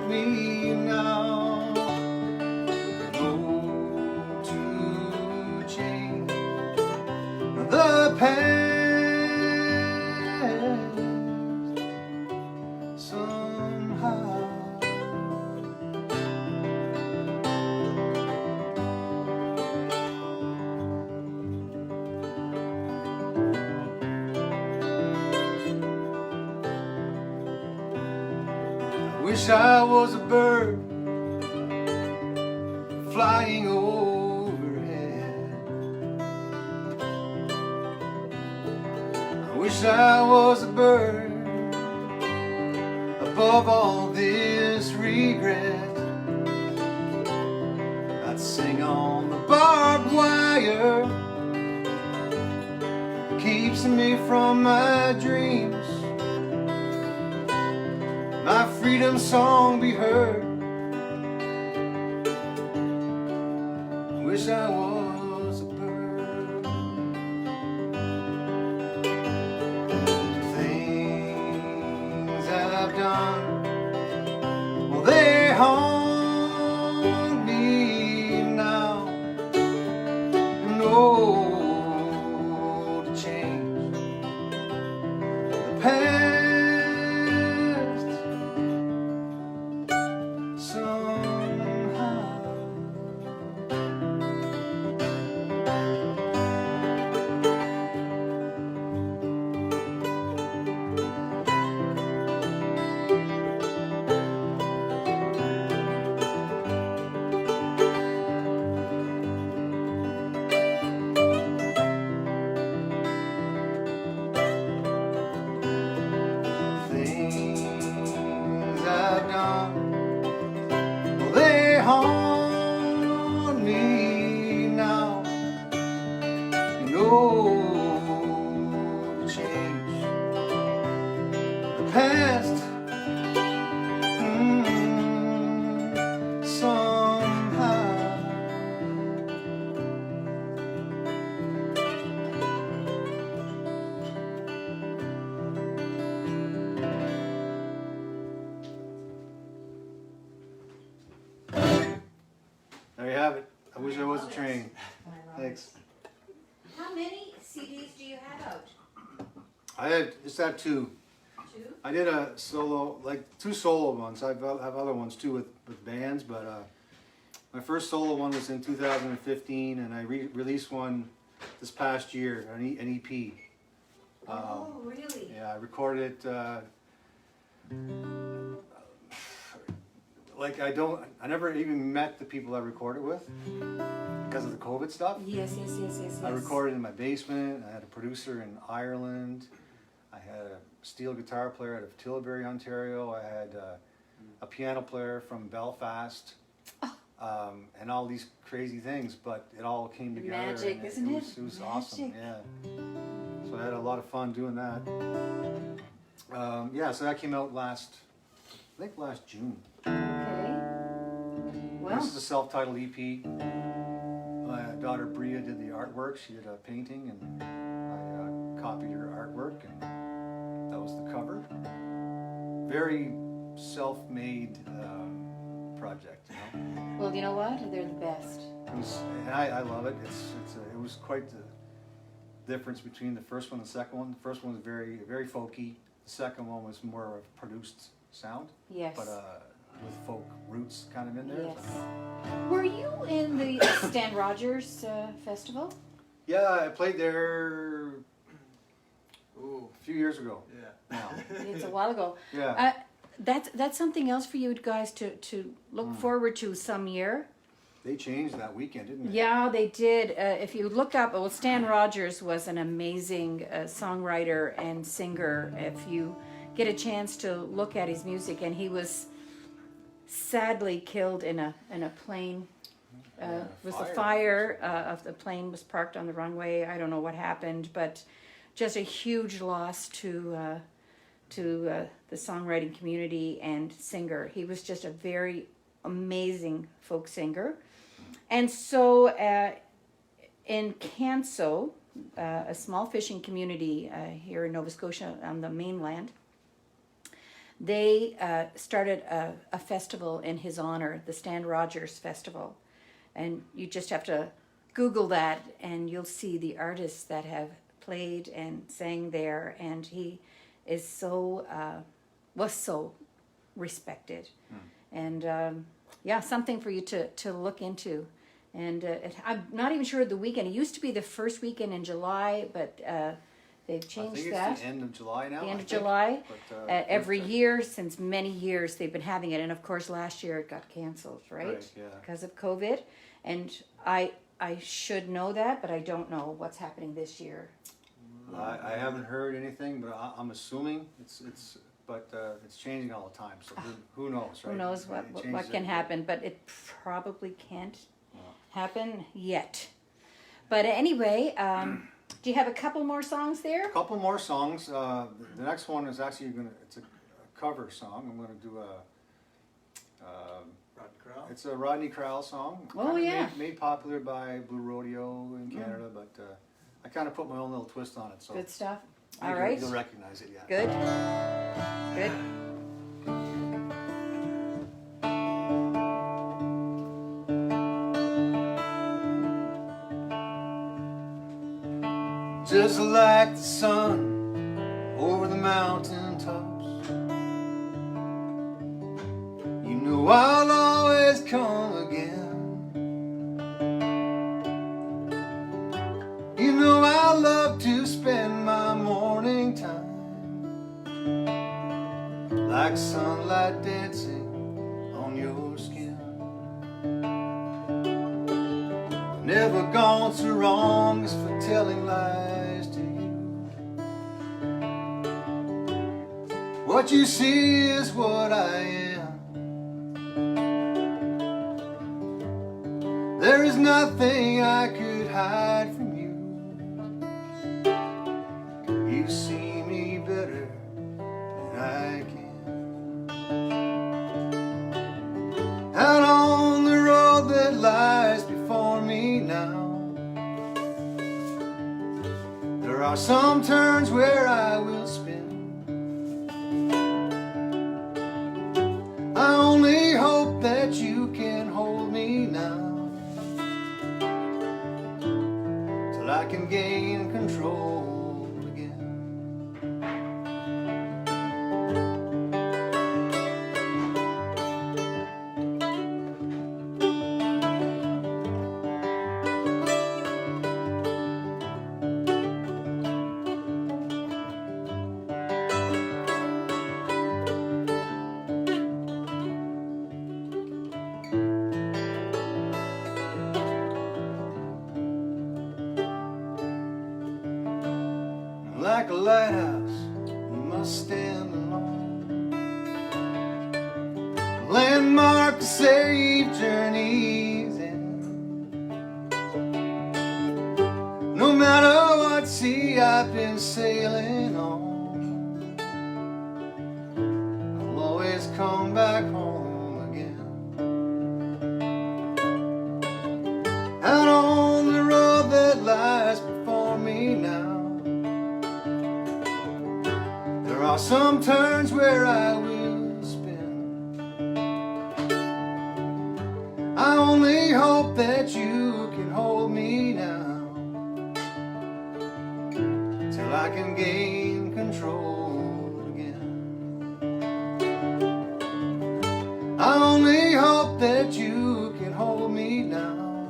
me now. No to change the past somehow. Wish I was a bird flying overhead. I wish I was a bird above all this regret. I'd sing on the barbed wire, keeps me from my dreams. My freedom song be heard. Wish I was a bird. Things I've done, well, they haunt me now. No to change the past. There you have it. I wish I was a train. Thanks. How many CDs do you have out? I just had two. Two? I did a solo, like two solo ones. I have other ones too with bands, but my first solo one was in 2015, and I released one this past year, an EP. Oh, really? Yeah, I recorded it. Like I never even met the people I recorded with. because of the COVID stuff. Yes. I recorded in my basement. I had a producer in Ireland. I had a steel guitar player out of Tilbury, Ontario. I had a piano player from Belfast, and all these crazy things. But it all came together. Magic, and isn't it? It was awesome. Magic. Yeah. So I had a lot of fun doing that. So that came out last June. Okay. Well, This is a self-titled EP. My daughter Bria did the artwork. She did a painting, and I copied her artwork, and that was the cover. Very self-made project, you know. well, you know what? They're the best. And I love it. It was quite the difference between the first one and the second one. The first one was very folky. The second one was more of a produced sound, Yes. but with folk roots kind of in there. Yes. Were you in the Stan Rogers festival? Yeah, I played there Ooh, a few years ago yeah. now. It's a while ago. Yeah. That's something else for you guys to look forward to some year. They changed that weekend, didn't they? Yeah, they did. If you look up, well, Stan Rogers was an amazing songwriter and singer. If you get a chance to look at his music, and he was sadly killed in a plane. It was a fire of the plane was parked on the runway. I don't know what happened, but just a huge loss to the songwriting community and singer. He was just a very amazing folk singer. And so in Canso, a small fishing community here in Nova Scotia on the mainland, they started a festival in his honor, the Stan Rogers Festival. And you just have to Google that and you'll see the artists that have played and sang there. And he is was so respected. And something for you to look into. And I'm not even sure of the weekend. It used to be the first weekend in July, but they've changed I think that. it's the end of July now. The end of I think. July. But, Every year, since many years, they've been having it. And of course, last year it got canceled, right? Right, yeah. Because of COVID. And I should know that, but I don't know what's happening this year. I haven't heard anything, but I'm assuming it's changing all the time. So who knows, right? Who knows It what changes can every happen, but it probably can't happen yet. But anyway, do you have a couple more songs there? A couple more songs. The next one is actually it's a cover song. I'm gonna do Rodney Crowell. it's a Rodney Crowell song. Oh, Kinda yeah. Made popular by Blue Rodeo in Canada, but I kind of put my own little twist on it. So Good stuff. I All think right. you'll recognize it. Yeah. Good. Good. Just like the sun over the mountain tops, you know I'll always come again. You know I love to spend my morning time like sunlight dancing on your skin. Never gone so wrong as for telling lies to you. What you see is what I am. There is nothing I could hide from you. You see me better than I can. Out on the road that lies before me now, there are some turns where I will spin. I only hope that you can hold me now, till I can gain control again. must stand alone. Landmark to save journeys in. No matter what sea I've been sailing on, I'll always come back home again. Out on the road that lies before me now, there are some turns where I will spin. I only hope that you can hold me now, till I can gain control again. I only hope that you can hold me now,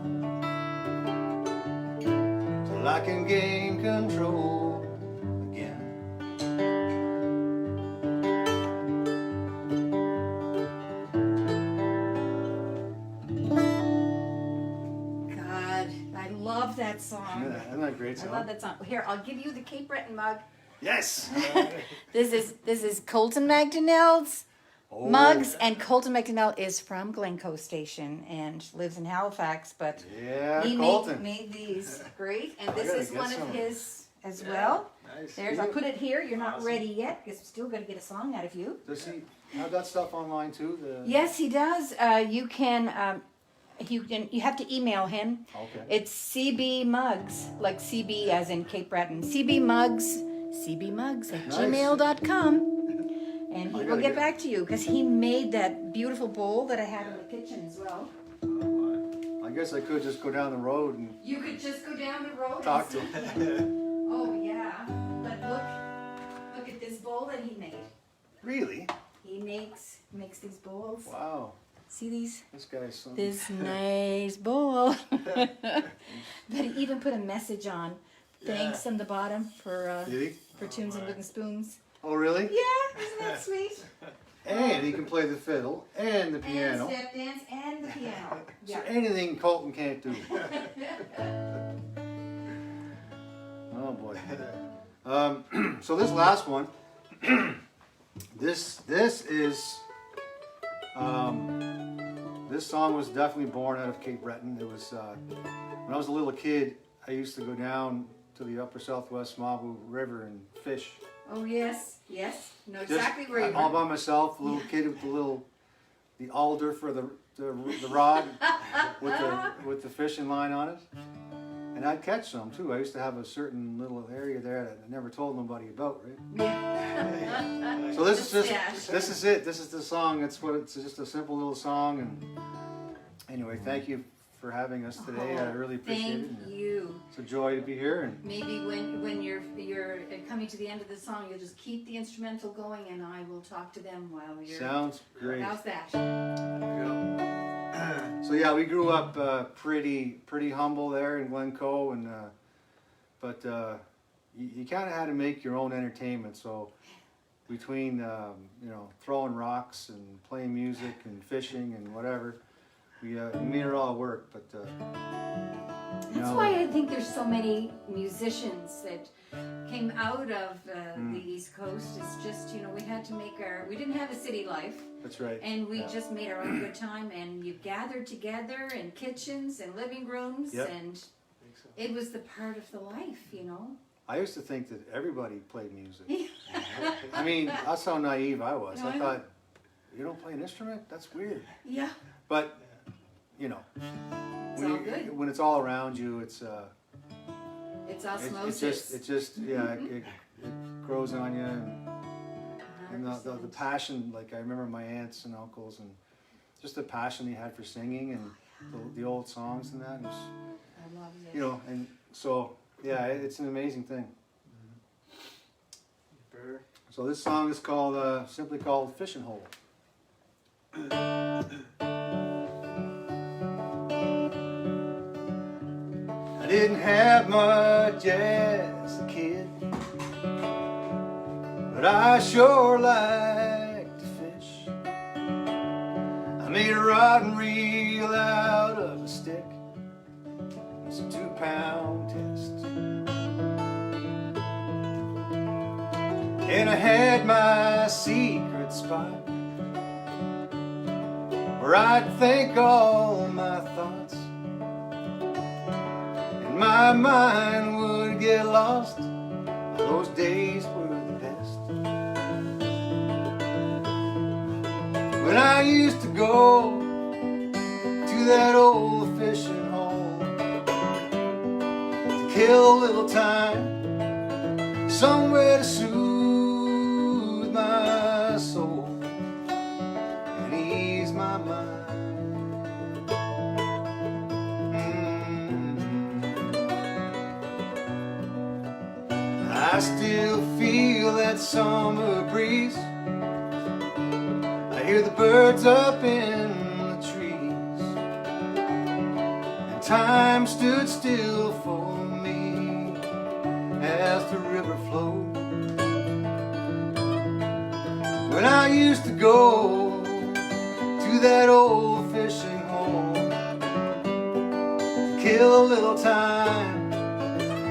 till I can gain control again. God, I love that song. Yeah, isn't that a great I song? love that song. Here, I'll give you the Cape Breton mug. Yes! This is Colton MacNeil's Oh. mugs, and Colton MacNeil is from Glencoe Station and lives in Halifax, but Yeah, he Colton. made these great, and I this gotta is get one some. of his as well. Nice. There's, I'll put it here. You're not ready yet because I'm still going to get a song out of you. Does he have that stuff online too? Yes, he does. You have to email him. Okay. It's CB Mugs, like CB as in Cape Breton. CB Mugs at gmail.com. And he I will gotta get get- back to you because he made that beautiful bowl that I had in the kitchen as well. I guess I could just go down the road and You could just go down the road talk and to see him. Oh yeah, but look at this bowl that he made. Really? He makes these bowls. Wow. See these? This guy's so... This nice bowl. But he even put a message on. Thanks on the bottom for Did he? tunes and wooden spoons. Oh, really? Yeah, isn't that sweet? And he can play the fiddle and the piano. And step dance and the piano. So Yeah. anything Colton can't do. Oh boy. So this last one, this is this song was definitely born out of Cape Breton. It was when I was a little kid. I used to go down to the upper southwest Mabu River and fish. Oh yes, yes. Know Just exactly where you all were. by myself, a little kid with the alder for the rod with the fishing line on it, and I'd catch some too. I used to have a certain little area there that I never told nobody about, right? Yeah. So this is just Yeah. this is it. This is the song. It's just a simple little song. And anyway, thank you for having us today. I really appreciate it. Thank you. It's a joy to be here. And Maybe when you're coming to the end of the song, you'll just keep the instrumental going, and I will talk to them while you're. sounds great. How's that? So yeah, we grew up pretty humble there in Glencoe, and but you kind of had to make your own entertainment. So between throwing rocks and playing music and fishing and whatever, we made it all work. But That's why I think there's so many musicians that came out of the East Coast. It's just, we had to make we didn't have a city life. that's right. And we just made our own good time, and you gathered together in kitchens and living rooms, Yep. and it was the part of the life, I used to think that everybody played music. I mean, that's how naive I was. No, I I know. thought, you don't play an instrument? That's weird. Yeah, But, it's all good. when it's all around you, it's It's it osmosis. just it grows on you, and the passion. Like I remember my aunts and uncles, and just the passion they had for singing and the old songs and that. Was, I love it. and so yeah, it's an amazing thing. So this song is called simply called "Fishing Hole." I didn't have much as a kid, but I sure like to fish. I made a rod and reel out of a stick. It's a 2-pound test. And I had my secret spot where I'd think all my thoughts, and my mind would get lost. Those days were the best. When I used to go to that old fishing hole to kill a little time, somewhere to soothe my soul and ease my mind. I still feel that summer breeze. I hear the birds up in the trees, and time stood still for me as the river flowed. When I used to go to that old fishing hole to kill a little time,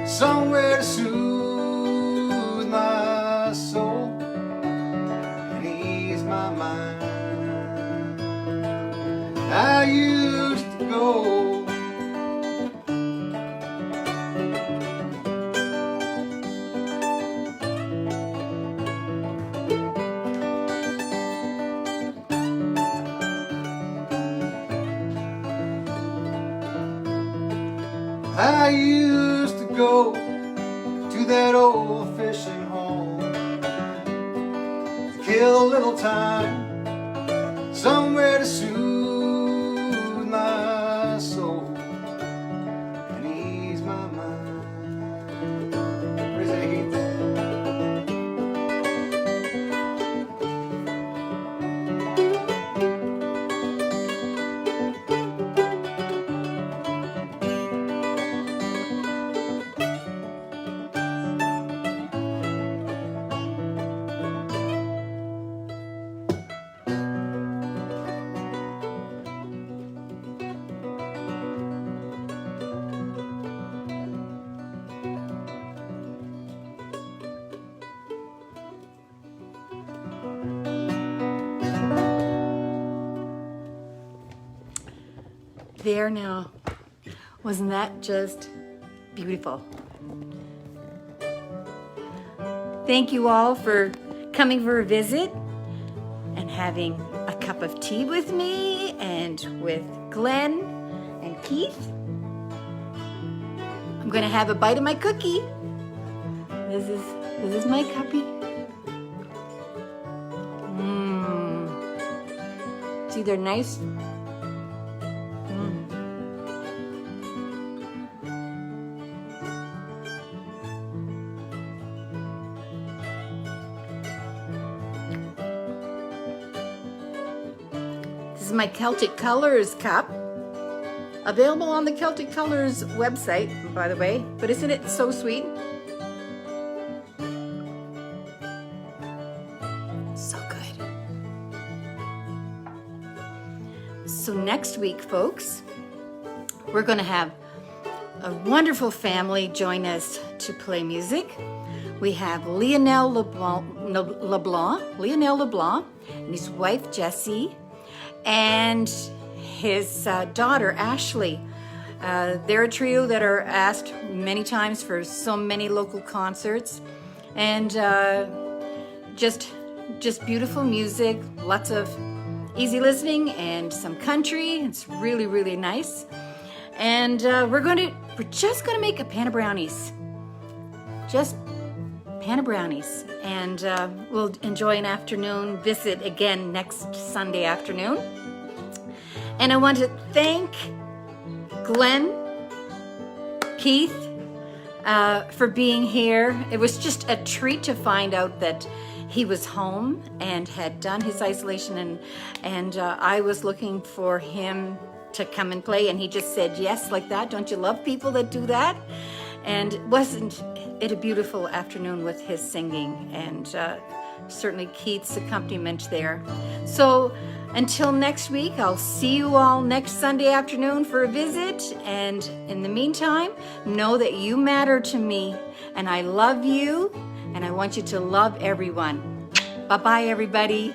somewhere to soothe my soul and ease my mind. I used to go. I used to go to that old fishing hole to kill a little time, somewhere to soothe my soul and ease my mind. Raise that heat. There now. Wasn't that just beautiful? Thank you all for coming for a visit and having a cup of tea with me and with Glen and Keith. I'm gonna have a bite of my cookie. This is my cupie. See, they're nice. This is my Celtic Colors cup. Available on the Celtic Colors website, by the way. But isn't it so sweet? So good. So next week, folks, we're going to have a wonderful family join us to play music. We have Lionel LeBlanc and his wife Jessie and his daughter Ashley. They're a trio that are asked many times for so many local concerts, and just beautiful music, lots of easy listening and some country. It's really, really nice. And we're just gonna make a pan of brownies. Just pan of brownies. And we'll enjoy an afternoon visit again next Sunday afternoon. And I want to thank Glen, Keith, for being here. It was just a treat to find out that he was home and had done his isolation, and I was looking for him to come and play, and he just said yes like that. Don't you love people that do that? And wasn't it a beautiful afternoon with his singing, and certainly Keith's accompaniment there. So until next week, I'll see you all next Sunday afternoon for a visit, and in the meantime, know that you matter to me, and I love you, and I want you to love everyone. Bye-bye, everybody.